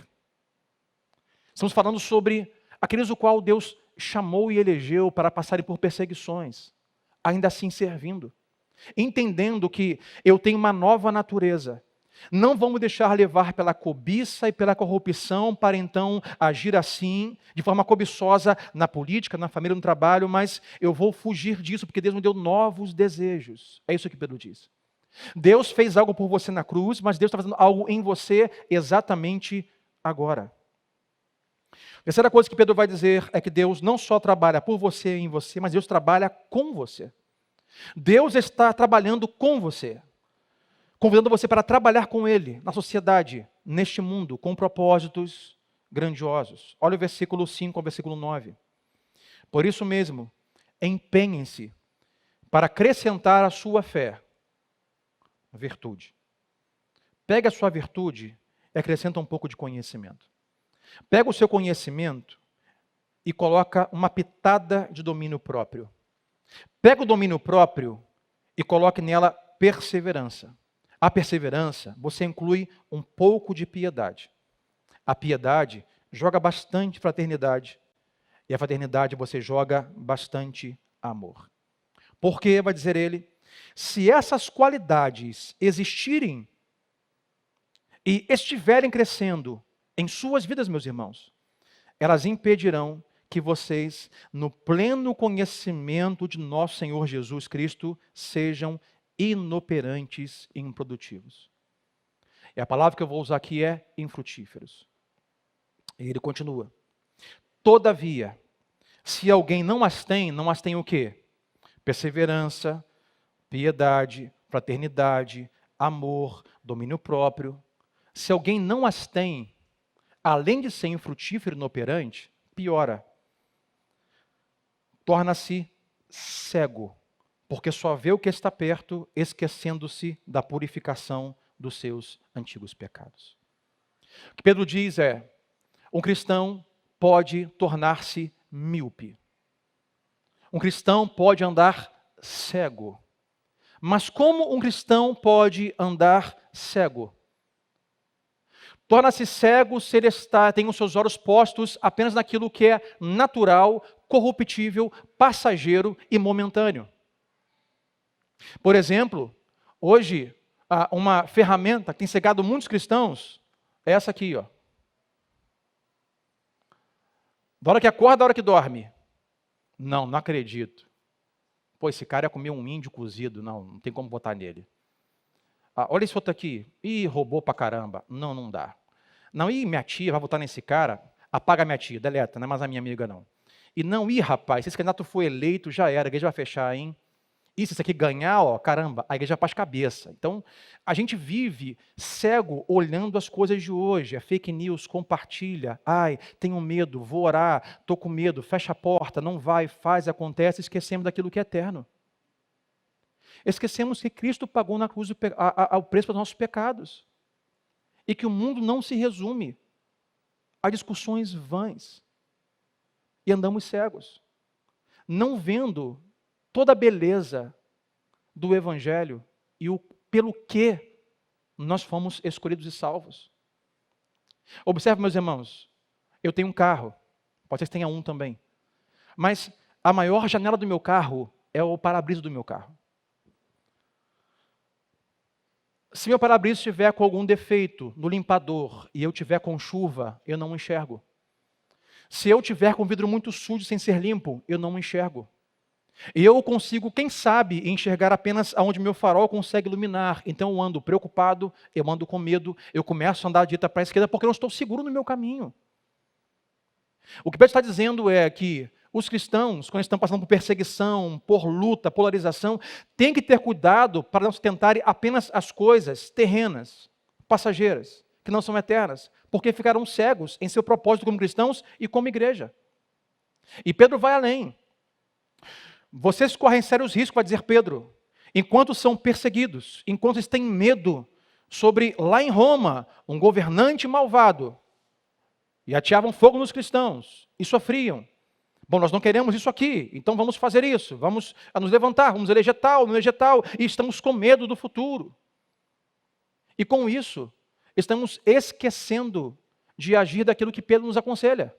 Estamos falando sobre aqueles o qual Deus chamou e elegeu para passarem por perseguições, ainda assim servindo, entendendo que eu tenho uma nova natureza. Não vamos deixar levar pela cobiça e pela corrupção para então agir assim, de forma cobiçosa na política, na família, no trabalho, mas eu vou fugir disso porque Deus me deu novos desejos. É isso que Pedro diz. Deus fez algo por você na cruz, mas Deus está fazendo algo em você exatamente agora. A terceira coisa que Pedro vai dizer é que Deus não só trabalha por você e em você, mas Deus trabalha com você. Deus está trabalhando com você, convidando você para trabalhar com Ele na sociedade, neste mundo, com propósitos grandiosos. Olha o versículo 5 ao versículo 9. Por isso mesmo, empenhem-se para acrescentar à sua fé a virtude. Pega a sua virtude e acrescenta um pouco de conhecimento. Pega o seu conhecimento e coloca uma pitada de domínio próprio. Pega o domínio próprio e coloque nela perseverança. A perseverança, você inclui um pouco de piedade. A piedade joga bastante fraternidade. E a fraternidade você joga bastante amor. Porque, vai dizer ele, se essas qualidades existirem e estiverem crescendo em suas vidas, meus irmãos, elas impedirão que vocês, no pleno conhecimento de nosso Senhor Jesus Cristo, sejam inoperantes e improdutivos. E a palavra que eu vou usar aqui é infrutíferos. E ele continua. Todavia, se alguém não as tem o quê? Perseverança, piedade, fraternidade, amor, domínio próprio. Se alguém não as tem, além de ser infrutífero e inoperante, piora. Torna-se cego, porque só vê o que está perto, esquecendo-se da purificação dos seus antigos pecados. O que Pedro diz é, um cristão pode tornar-se míope. Um cristão pode andar cego. Mas como um cristão pode andar cego? Torna-se cego se ele tem os seus olhos postos apenas naquilo que é natural, corruptível, passageiro e momentâneo. Por exemplo, hoje, uma ferramenta que tem cegado muitos cristãos é essa aqui, ó. Da hora que acorda, da hora que dorme. Não acredito. Pô, esse cara ia comer um índio cozido. Não tem como votar nele. Olha esse outro aqui. Ih, roubou pra caramba. Não dá. Não, minha tia vai votar nesse cara. Apaga minha tia, deleta, não é mais a minha amiga, não. E não, rapaz, se esse candidato for eleito, já era, a igreja vai fechar, hein? E se esse aqui ganhar, caramba, a igreja faz cabeça. Então, a gente vive cego olhando as coisas de hoje. É fake news, compartilha. Ai, tenho medo, vou orar, estou com medo, fecha a porta, não vai, faz, acontece, esquecemos daquilo que é eterno. Esquecemos que Cristo pagou na cruz o preço pelos nossos pecados. E que o mundo não se resume a discussões vãs. E andamos cegos, não vendo toda a beleza do Evangelho e pelo que nós fomos escolhidos e salvos. Observe, meus irmãos, eu tenho um carro, pode ser que tenha um também, mas a maior janela do meu carro é o para-brisa do meu carro. Se meu para-brisa estiver com algum defeito no limpador e eu tiver com chuva, eu não enxergo. Se eu tiver com o vidro muito sujo sem ser limpo, eu não enxergo. E eu consigo, quem sabe, enxergar apenas aonde meu farol consegue iluminar. Então eu ando preocupado, eu ando com medo, eu começo a andar de direita para a esquerda porque eu não estou seguro no meu caminho. O que Pedro está dizendo é que os cristãos, quando estão passando por perseguição, por luta, polarização, têm que ter cuidado para não sustentarem apenas as coisas terrenas, passageiras, que não são eternas, porque ficarão cegos em seu propósito como cristãos e como igreja. E Pedro vai além. Vocês correm sérios riscos, vai dizer Pedro, enquanto são perseguidos, enquanto eles têm medo sobre, lá em Roma, um governante malvado, e ateavam fogo nos cristãos, e sofriam. Bom, nós não queremos isso aqui, então vamos fazer isso, vamos nos levantar, vamos eleger tal, e estamos com medo do futuro. E com isso, estamos esquecendo de agir daquilo que Pedro nos aconselha.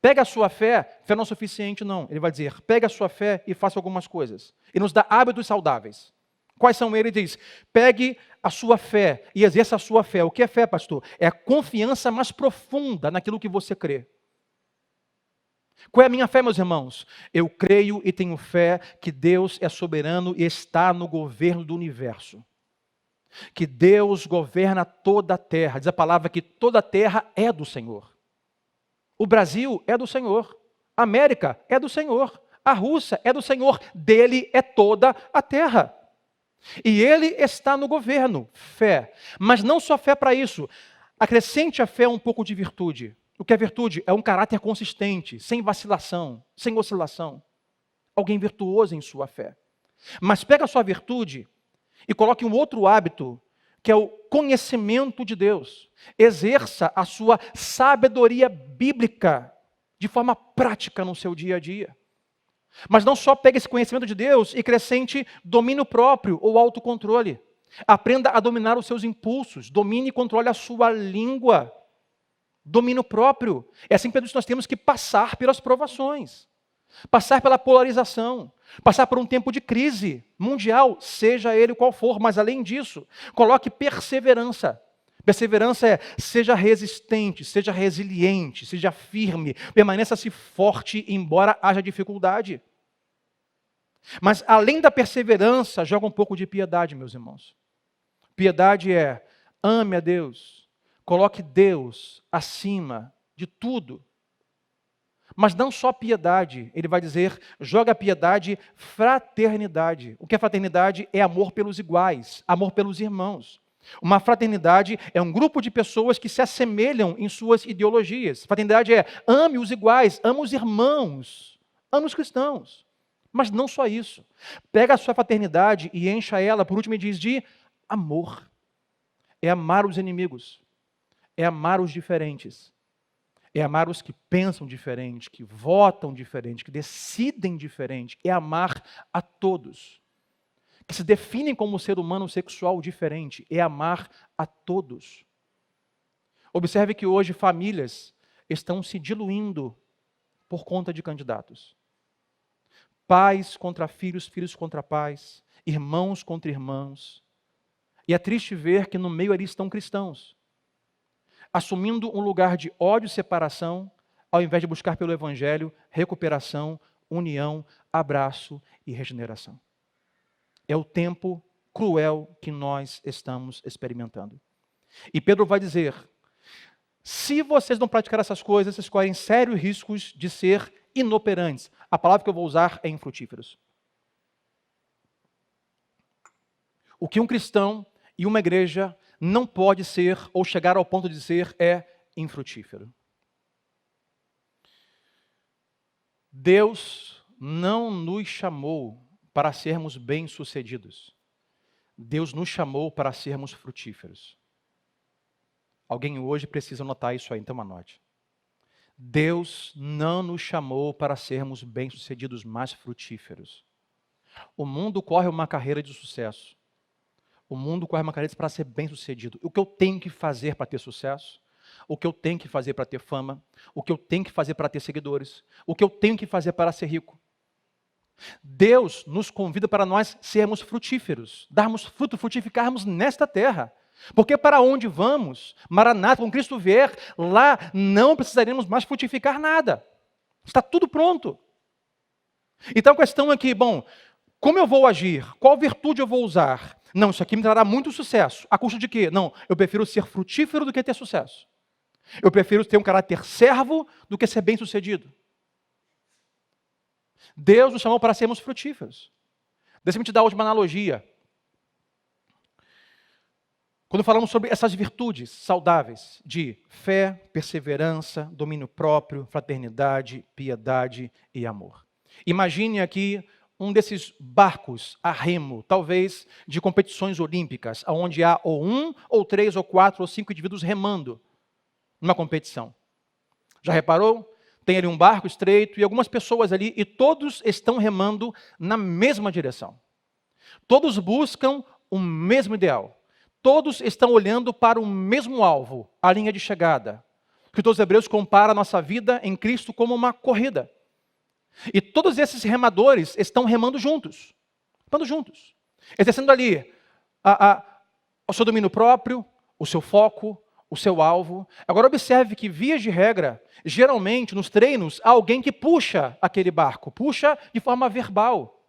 Pega a sua fé não é suficiente não. Ele vai dizer, pega a sua fé e faça algumas coisas. E nos dá hábitos saudáveis. Quais são eles? Ele diz, pegue a sua fé e exerça a sua fé. O que é fé, pastor? É a confiança mais profunda naquilo que você crê. Qual é a minha fé, meus irmãos? Eu creio e tenho fé que Deus é soberano e está no governo do universo. Que Deus governa toda a terra. Diz a palavra que toda a terra é do Senhor. O Brasil é do Senhor. A América é do Senhor. A Rússia é do Senhor. Dele é toda a terra. E Ele está no governo. Fé. Mas não só fé para isso. Acrescente à fé um pouco de virtude. O que é virtude? É um caráter consistente, sem vacilação, sem oscilação. Alguém virtuoso em sua fé. Mas pega a sua virtude e coloque um outro hábito, que é o conhecimento de Deus. Exerça a sua sabedoria bíblica de forma prática no seu dia a dia. Mas não só pegue esse conhecimento de Deus e acrescente domínio próprio ou autocontrole. Aprenda a dominar os seus impulsos, domine e controle a sua língua. Domínio próprio. É assim que nós temos que passar pelas provações. Passar pela polarização, passar por um tempo de crise mundial, seja ele qual for, mas além disso, coloque perseverança. Perseverança seja resistente, seja resiliente, seja firme, permaneça-se forte, embora haja dificuldade. Mas além da perseverança, joga um pouco de piedade, meus irmãos. Piedade é, ame a Deus, coloque Deus acima de tudo. Mas não só piedade, ele vai dizer, joga a piedade, fraternidade. O que é fraternidade? É amor pelos iguais, amor pelos irmãos. Uma fraternidade é um grupo de pessoas que se assemelham em suas ideologias. Fraternidade é, ame os iguais, ame os irmãos, ame os cristãos. Mas não só isso. Pega a sua fraternidade e encha ela, por último, e diz de amor. É amar os inimigos, é amar os diferentes. É amar os que pensam diferente, que votam diferente, que decidem diferente. É amar a todos. Que se definem como ser humano sexual diferente. É amar a todos. Observe que hoje famílias estão se diluindo por conta de candidatos. Pais contra filhos, filhos contra pais, irmãos contra irmãos. E é triste ver que no meio ali estão cristãos, assumindo um lugar de ódio e separação, ao invés de buscar pelo Evangelho recuperação, união, abraço e regeneração. É o tempo cruel que nós estamos experimentando. E Pedro vai dizer, se vocês não praticarem essas coisas, vocês correm sérios riscos de ser inoperantes. A palavra que eu vou usar é infrutíferos. O que um cristão e uma igreja não pode ser, ou chegar ao ponto de ser, é infrutífero. Deus não nos chamou para sermos bem-sucedidos. Deus nos chamou para sermos frutíferos. Alguém hoje precisa anotar isso aí, então anote. Deus não nos chamou para sermos bem-sucedidos, mas frutíferos. O mundo corre uma carreira de sucesso. O mundo corre uma carreira para ser bem-sucedido. O que eu tenho que fazer para ter sucesso? O que eu tenho que fazer para ter fama? O que eu tenho que fazer para ter seguidores? O que eu tenho que fazer para ser rico? Deus nos convida para nós sermos frutíferos, darmos fruto, frutificarmos nesta terra. Porque para onde vamos, Maranata, quando Cristo vier, lá não precisaremos mais frutificar nada. Está tudo pronto. Então a questão é que, bom, como eu vou agir? Qual virtude eu vou usar? Não, isso aqui me trará muito sucesso. A custo de quê? Não, eu prefiro ser frutífero do que ter sucesso. Eu prefiro ter um caráter servo do que ser bem-sucedido. Deus nos chamou para sermos frutíferos. Deixa-me te dar a última analogia. Quando falamos sobre essas virtudes saudáveis de fé, perseverança, domínio próprio, fraternidade, piedade e amor. Imagine aqui um desses barcos a remo, talvez de competições olímpicas, onde há ou 1, ou 3, ou 4, ou 5 indivíduos remando numa competição. Já reparou? Tem ali um barco estreito e algumas pessoas ali, e todos estão remando na mesma direção. Todos buscam o mesmo ideal. Todos estão olhando para o mesmo alvo, a linha de chegada. O escritor aos Hebreus compara a nossa vida em Cristo como uma corrida. E todos esses remadores estão remando juntos. Exercendo ali o seu domínio próprio, o seu foco, o seu alvo. Agora observe que, via de regra, geralmente nos treinos, há alguém que puxa aquele barco. Puxa de forma verbal,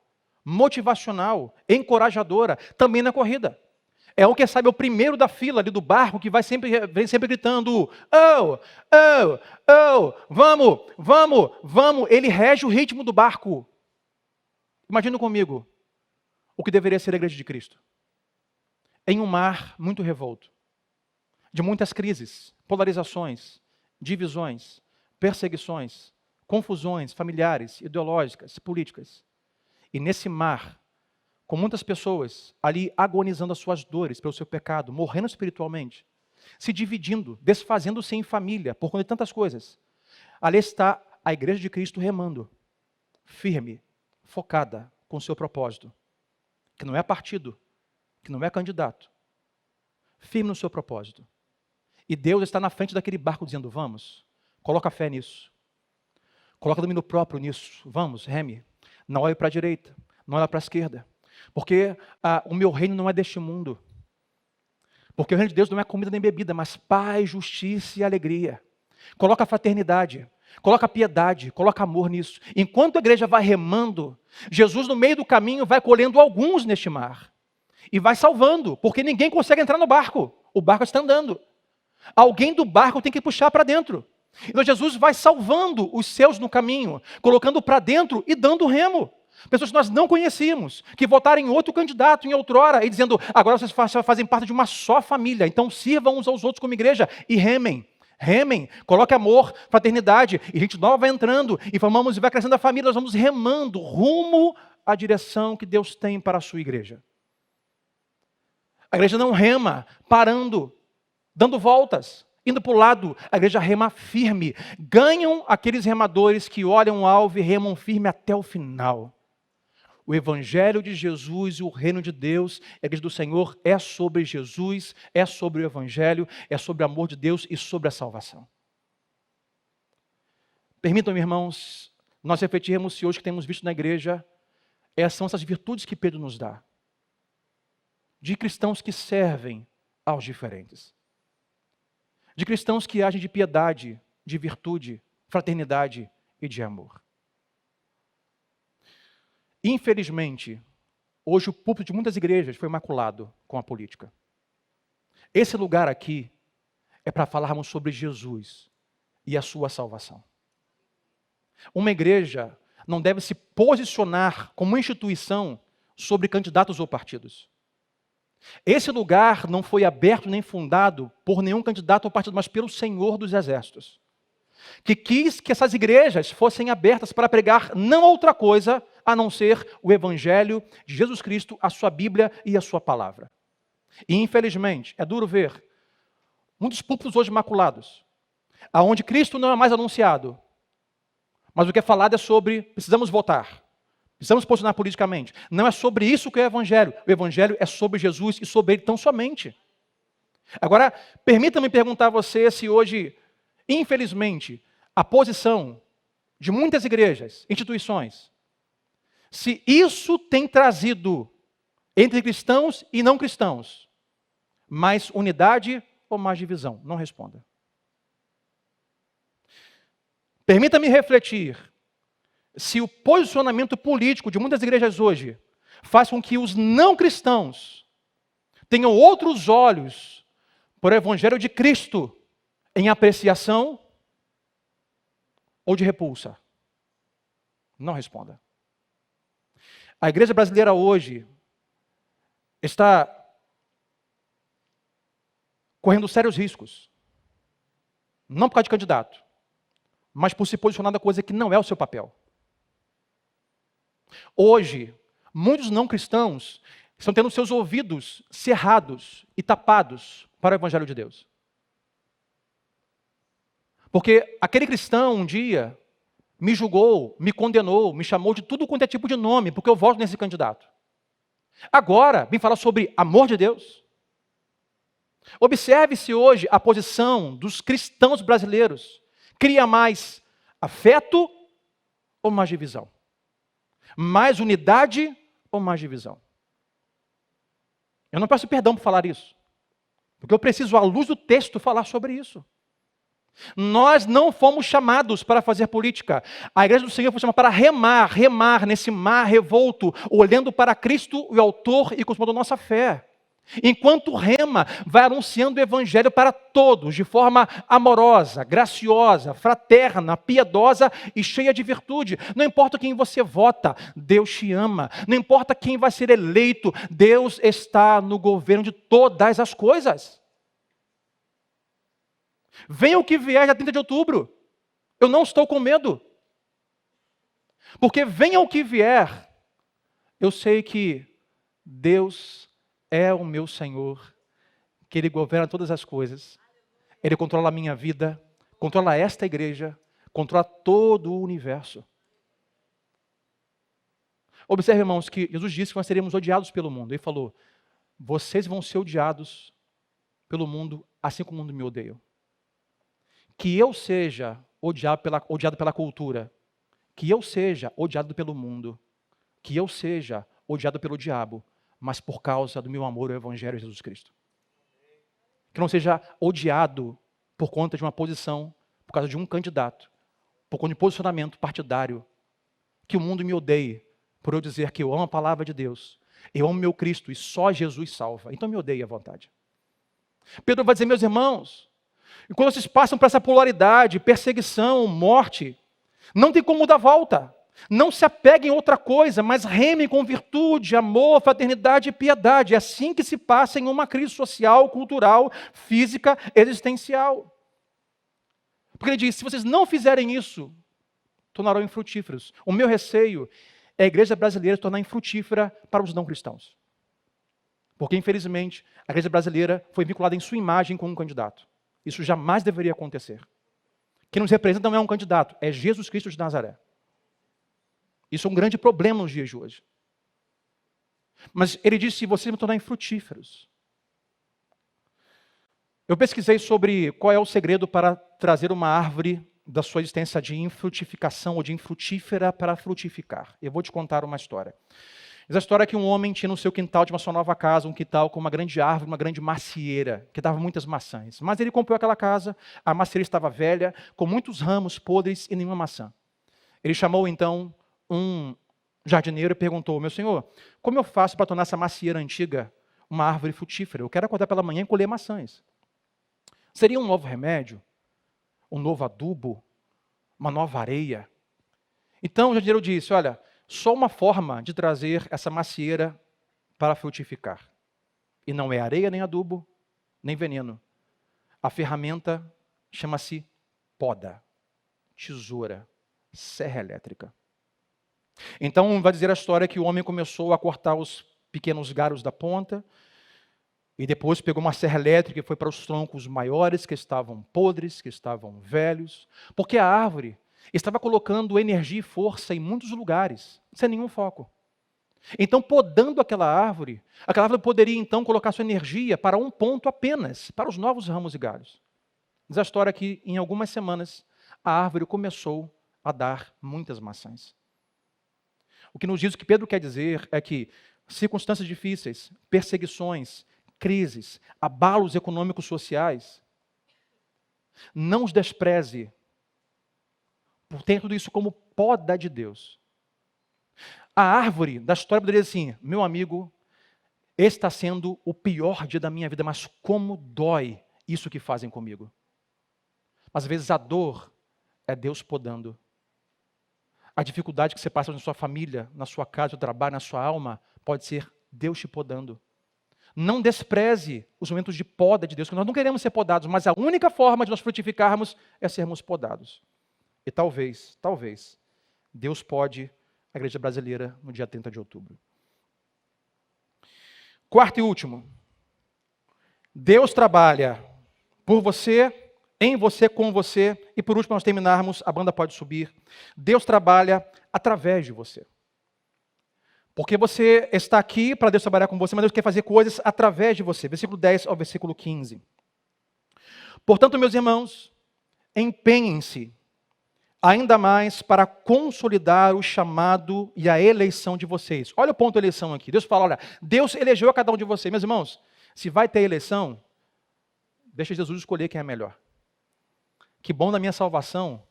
motivacional, encorajadora, também na corrida. É o que sabe, é o primeiro da fila ali do barco que vem sempre gritando, oh, oh, oh, vamos, vamos, vamos. Ele rege o ritmo do barco. Imagina comigo o que deveria ser a igreja de Cristo. Em um mar muito revolto, de muitas crises, polarizações, divisões, perseguições, confusões familiares, ideológicas, políticas. E nesse mar, com muitas pessoas ali agonizando as suas dores pelo seu pecado, morrendo espiritualmente, se dividindo, desfazendo-se em família, por conta de tantas coisas. Ali está a igreja de Cristo remando, firme, focada com o seu propósito, que não é partido, que não é candidato, firme no seu propósito. E Deus está na frente daquele barco dizendo, vamos, coloca fé nisso, coloca domínio próprio nisso, vamos, reme, não olhe para a direita, não olhe para a esquerda. Porque o meu reino não é deste mundo. Porque o reino de Deus não é comida nem bebida, mas paz, justiça e alegria. Coloca fraternidade, coloca piedade, coloca amor nisso. Enquanto a igreja vai remando, Jesus no meio do caminho vai colhendo alguns neste mar. E vai salvando, porque ninguém consegue entrar no barco. O barco está andando. Alguém do barco tem que puxar para dentro. Então Jesus vai salvando os seus no caminho, colocando para dentro e dando remo. Pessoas que nós não conhecíamos, que votaram em outro candidato em outrora e dizendo, agora vocês fazem parte de uma só família, então sirvam uns aos outros como igreja e remem, coloque amor, fraternidade, e gente nova vai entrando e formamos e vai crescendo a família, nós vamos remando rumo à direção que Deus tem para a sua igreja. A igreja não rema parando, dando voltas, indo para o lado, a igreja rema firme. Ganham aqueles remadores que olham o alvo e remam firme até o final. O Evangelho de Jesus e o reino de Deus, a igreja do Senhor, é sobre Jesus, é sobre o Evangelho, é sobre o amor de Deus e sobre a salvação. Permitam-me, irmãos, nós refletirmos se hoje que temos visto na igreja, são essas virtudes que Pedro nos dá. De cristãos que servem aos diferentes. De cristãos que agem de piedade, de virtude, fraternidade e de amor. Infelizmente, hoje o púlpito de muitas igrejas foi maculado com a política. Esse lugar aqui é para falarmos sobre Jesus e a sua salvação. Uma igreja não deve se posicionar como instituição sobre candidatos ou partidos. Esse lugar não foi aberto nem fundado por nenhum candidato ou partido, mas pelo Senhor dos Exércitos, que quis que essas igrejas fossem abertas para pregar não outra coisa a não ser o Evangelho de Jesus Cristo, a sua Bíblia e a sua palavra. E infelizmente, é duro ver muitos púlpitos hoje maculados, aonde Cristo não é mais anunciado, mas o que é falado é sobre precisamos votar, precisamos posicionar politicamente. Não é sobre isso que é o Evangelho é sobre Jesus e sobre Ele tão somente. Agora, permita-me perguntar a você se hoje, infelizmente, a posição de muitas igrejas, instituições, se isso tem trazido entre cristãos e não cristãos mais unidade ou mais divisão? Não responda. Permita-me refletir se o posicionamento político de muitas igrejas hoje faz com que os não cristãos tenham outros olhos para o Evangelho de Cristo em apreciação ou de repulsa. Não responda. A igreja brasileira hoje está correndo sérios riscos. Não por causa de candidato, mas por se posicionar na coisa que não é o seu papel. Hoje, muitos não cristãos estão tendo seus ouvidos cerrados e tapados para o Evangelho de Deus. Porque aquele cristão um dia me julgou, me condenou, me chamou de tudo quanto é tipo de nome, porque eu voto nesse candidato. Agora, vem falar sobre amor de Deus. Observe-se hoje a posição dos cristãos brasileiros. Cria mais afeto ou mais divisão? Mais unidade ou mais divisão? Eu não peço perdão por falar isso, porque eu preciso, à luz do texto, falar sobre isso. Nós não fomos chamados para fazer política. A igreja do Senhor foi chamada para remar nesse mar revolto, olhando para Cristo, o autor e consumador da nossa fé. Enquanto rema, vai anunciando o Evangelho para todos, de forma amorosa, graciosa, fraterna, piedosa e cheia de virtude. Não importa quem você vota, Deus te ama. Não importa quem vai ser eleito, Deus está no governo de todas as coisas. Venha o que vier, dia 30 de outubro. Eu não estou com medo. Porque venha o que vier, eu sei que Deus é o meu Senhor, que Ele governa todas as coisas. Ele controla a minha vida, controla esta igreja, controla todo o universo. Observe, irmãos, que Jesus disse que nós seríamos odiados pelo mundo. Ele falou, vocês vão ser odiados pelo mundo, assim como o mundo me odeia. Que eu seja odiado pela cultura, que eu seja odiado pelo mundo, que eu seja odiado pelo diabo, mas por causa do meu amor ao Evangelho de Jesus Cristo. Que não seja odiado por conta de uma posição, por causa de um candidato, por conta de posicionamento partidário. Que o mundo me odeie por eu dizer que eu amo a palavra de Deus, eu amo meu Cristo e só Jesus salva. Então me odeie à vontade. Pedro vai dizer, meus irmãos, e quando vocês passam por essa polaridade, perseguição, morte, não tem como dar volta. Não se apeguem a outra coisa, mas remem com virtude, amor, fraternidade e piedade. É assim que se passa em uma crise social, cultural, física, existencial. Porque ele diz, se vocês não fizerem isso, tornarão infrutíferos. O meu receio é a igreja brasileira se tornar infrutífera para os não cristãos. Porque, infelizmente, a igreja brasileira foi vinculada em sua imagem com um candidato. Isso jamais deveria acontecer. Quem nos representa não é um candidato, é Jesus Cristo de Nazaré. Isso é um grande problema nos dias de hoje. Mas ele disse, vocês vão tornar infrutíferos. Eu pesquisei sobre qual é o segredo para trazer uma árvore da sua existência de infrutificação ou de infrutífera para frutificar. Eu vou te contar uma história. Essa história é que um homem tinha no seu quintal de uma sua nova casa, um quintal com uma grande árvore, uma grande macieira, que dava muitas maçãs. Mas ele comprou aquela casa, a macieira estava velha, com muitos ramos podres e nenhuma maçã. Ele chamou então um jardineiro e perguntou: meu senhor, como eu faço para tornar essa macieira antiga uma árvore frutífera? Eu quero acordar pela manhã e colher maçãs. Seria um novo remédio? Um novo adubo? Uma nova areia? Então o jardineiro disse: olha, só uma forma de trazer essa macieira para frutificar. E não é areia, nem adubo, nem veneno. A ferramenta chama-se poda, tesoura, serra elétrica. Então vai dizer a história que o homem começou a cortar os pequenos galhos da ponta, e depois pegou uma serra elétrica e foi para os troncos maiores, que estavam podres, que estavam velhos, porque a árvore estava colocando energia e força em muitos lugares, sem nenhum foco. Então, podando aquela árvore poderia então colocar sua energia para um ponto apenas, para os novos ramos e galhos. Diz a história que em algumas semanas a árvore começou a dar muitas maçãs. O que nos diz, o que Pedro quer dizer é que circunstâncias difíceis, perseguições, crises, abalos econômicos sociais, não os despreze, tenha tudo isso como poda de Deus. A árvore da história poderia dizer assim: meu amigo, esse está sendo o pior dia da minha vida, mas como dói isso que fazem comigo. Mas às vezes a dor é Deus podando. A dificuldade que você passa na sua família, na sua casa, no trabalho, na sua alma, pode ser Deus te podando. Não despreze os momentos de poda de Deus, porque nós não queremos ser podados, mas a única forma de nós frutificarmos é sermos podados. E talvez, Deus pode a igreja brasileira no dia 30 de outubro. Quarto e último. Deus trabalha por você, em você, com você. E por último, nós terminarmos, a banda pode subir. Deus trabalha através de você. Porque você está aqui para Deus trabalhar com você, mas Deus quer fazer coisas através de você. Versículo 10 ao versículo 15. Portanto, meus irmãos, empenhem-se ainda mais para consolidar o chamado e a eleição de vocês. Olha o ponto da eleição aqui. Deus fala: olha, Deus elegeu a cada um de vocês. Meus irmãos, se vai ter eleição, deixa Jesus escolher quem é melhor. Que bom na minha salvação,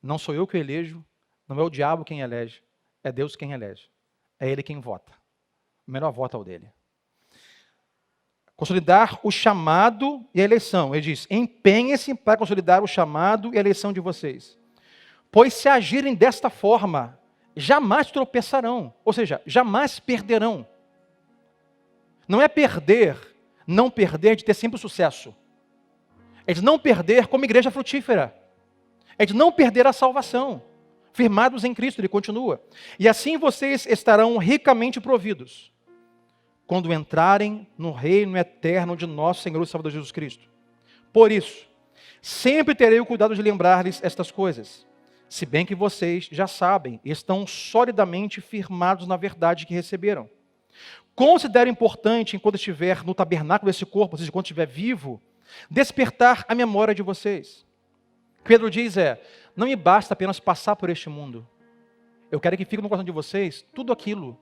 não sou eu que elejo, não é o diabo quem elege, é Deus quem elege. É Ele quem vota. O melhor voto é o dele. Consolidar o chamado e a eleição. Ele diz: empenhem-se para consolidar o chamado e a eleição de vocês. Pois se agirem desta forma, jamais tropeçarão, ou seja, jamais perderão. Não é perder, não perder de ter sempre sucesso. É de não perder como igreja frutífera. É de não perder a salvação. Firmados em Cristo, ele continua. E assim vocês estarão ricamente providos, quando entrarem no reino eterno de nosso Senhor e Salvador Jesus Cristo. Por isso, sempre terei o cuidado de lembrar-lhes estas coisas, se bem que vocês já sabem e estão solidamente firmados na verdade que receberam. Considero importante, enquanto estiver no tabernáculo desse corpo, ou seja, enquanto estiver vivo, despertar a memória de vocês. O que Pedro diz não me basta apenas passar por este mundo. Eu quero que fique no coração de vocês tudo aquilo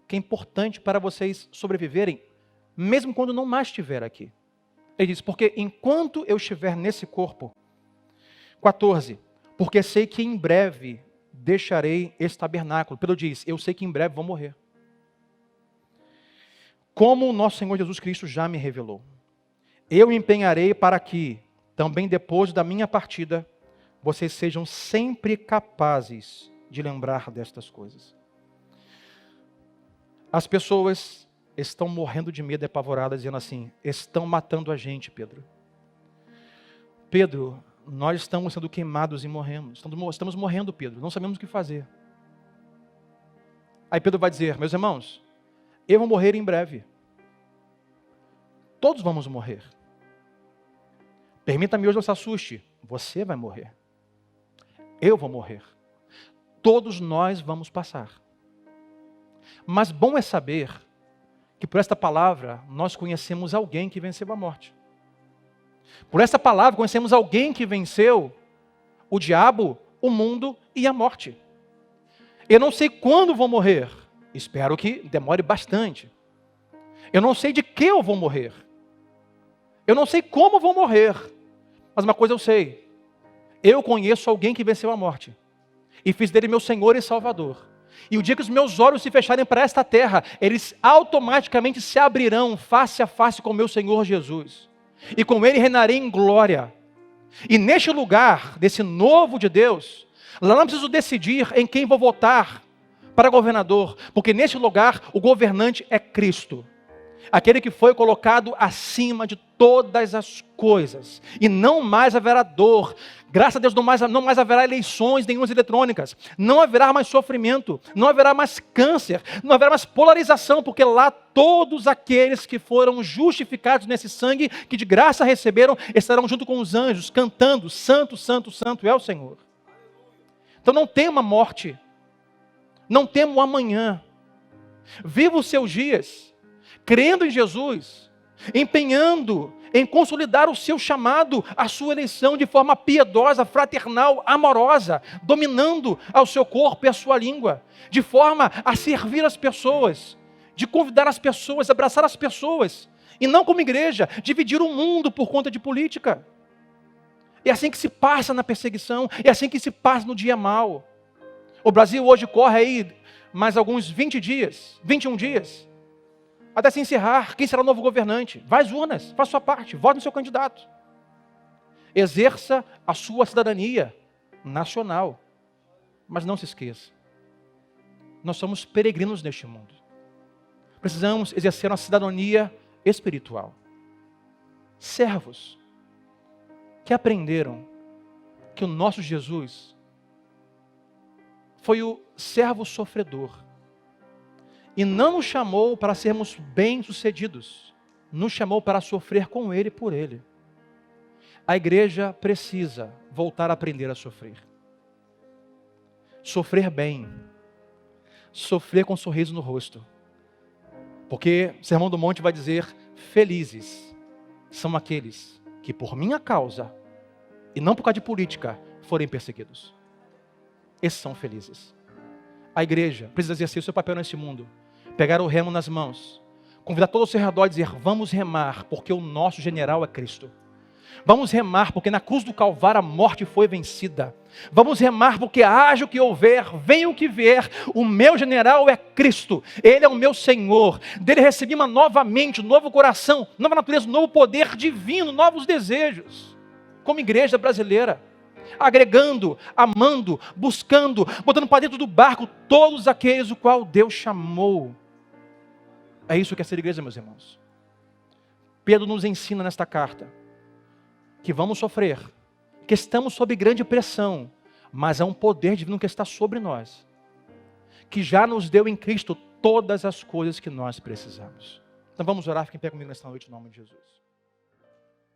que é importante para vocês sobreviverem, mesmo quando não mais estiver aqui. Ele diz: porque enquanto eu estiver nesse corpo. 14. Porque sei que em breve deixarei esse tabernáculo. Pedro diz: eu sei que em breve vou morrer. Como o nosso Senhor Jesus Cristo já me revelou. Eu me empenharei para que, também depois da minha partida, vocês sejam sempre capazes de lembrar destas coisas. As pessoas estão morrendo de medo e apavoradas, dizendo assim: estão matando a gente, Pedro. Pedro, nós estamos sendo queimados e morremos. Estamos morrendo, Pedro. Não sabemos o que fazer. Aí Pedro vai dizer: meus irmãos, eu vou morrer em breve. Todos vamos morrer. Permita-me hoje não se assuste. Você vai morrer. Eu vou morrer. Todos nós vamos passar. Mas bom é saber que por esta palavra nós conhecemos alguém que venceu a morte. Por essa palavra conhecemos alguém que venceu o diabo, o mundo e a morte. Eu não sei quando vou morrer. Espero que demore bastante. Eu não sei de que eu vou morrer. Eu não sei como vou morrer. Mas uma coisa eu sei. Eu conheço alguém que venceu a morte. E fiz dele meu Senhor e Salvador. E o dia que os meus olhos se fecharem para esta terra, eles automaticamente se abrirão face a face com o meu Senhor Jesus. E com Ele reinarei em glória. E neste lugar, desse novo de Deus, lá não preciso decidir em quem vou votar para governador, porque neste lugar o governante é Cristo. Aquele que foi colocado acima de todas as coisas. E não mais haverá dor. Graças a Deus não mais haverá eleições nenhumas eletrônicas. Não haverá mais sofrimento. Não haverá mais câncer. Não haverá mais polarização. Porque lá todos aqueles que foram justificados nesse sangue, que de graça receberam, estarão junto com os anjos, cantando, Santo, Santo, Santo é o Senhor. Então não tema a morte. Não tema o amanhã. Viva os seus dias crendo em Jesus, empenhando em consolidar o seu chamado, a sua eleição de forma piedosa, fraternal, amorosa, dominando ao seu corpo e a sua língua, de forma a servir as pessoas, de convidar as pessoas, abraçar as pessoas, e não como igreja, dividir o mundo por conta de política. É assim que se passa na perseguição, é assim que se passa no dia mau. O Brasil hoje corre aí mais alguns 20 dias, 21 dias, até se encerrar. Quem será o novo governante? Vai às urnas, faça sua parte, vote no seu candidato. Exerça a sua cidadania nacional. Mas não se esqueça, nós somos peregrinos neste mundo. Precisamos exercer uma cidadania espiritual. Servos que aprenderam que o nosso Jesus foi o servo sofredor. E não nos chamou para sermos bem-sucedidos. Nos chamou para sofrer com Ele e por Ele. A igreja precisa voltar a aprender a sofrer. Sofrer bem. Sofrer com um sorriso no rosto. Porque o Sermão do Monte vai dizer, felizes são aqueles que por minha causa, e não por causa de política, forem perseguidos. Esses são felizes. A igreja precisa exercer o seu papel neste mundo. Pegar o remo nas mãos, convidar todo o seu redor e dizer, vamos remar, porque o nosso general é Cristo. Vamos remar, porque na cruz do Calvário a morte foi vencida. Vamos remar, porque haja o que houver, venha o que vier, o meu general é Cristo. Ele é o meu Senhor. Dele recebi uma nova mente, um novo coração, nova natureza, um novo poder divino, novos desejos. Como igreja brasileira, agregando, amando, buscando, botando para dentro do barco todos aqueles o qual Deus chamou. É isso que é ser igreja, meus irmãos. Pedro nos ensina nesta carta que vamos sofrer, que estamos sob grande pressão, mas há um poder divino que está sobre nós, que já nos deu em Cristo todas as coisas que nós precisamos. Então vamos orar, fiquem em pé comigo nesta noite, em nome de Jesus.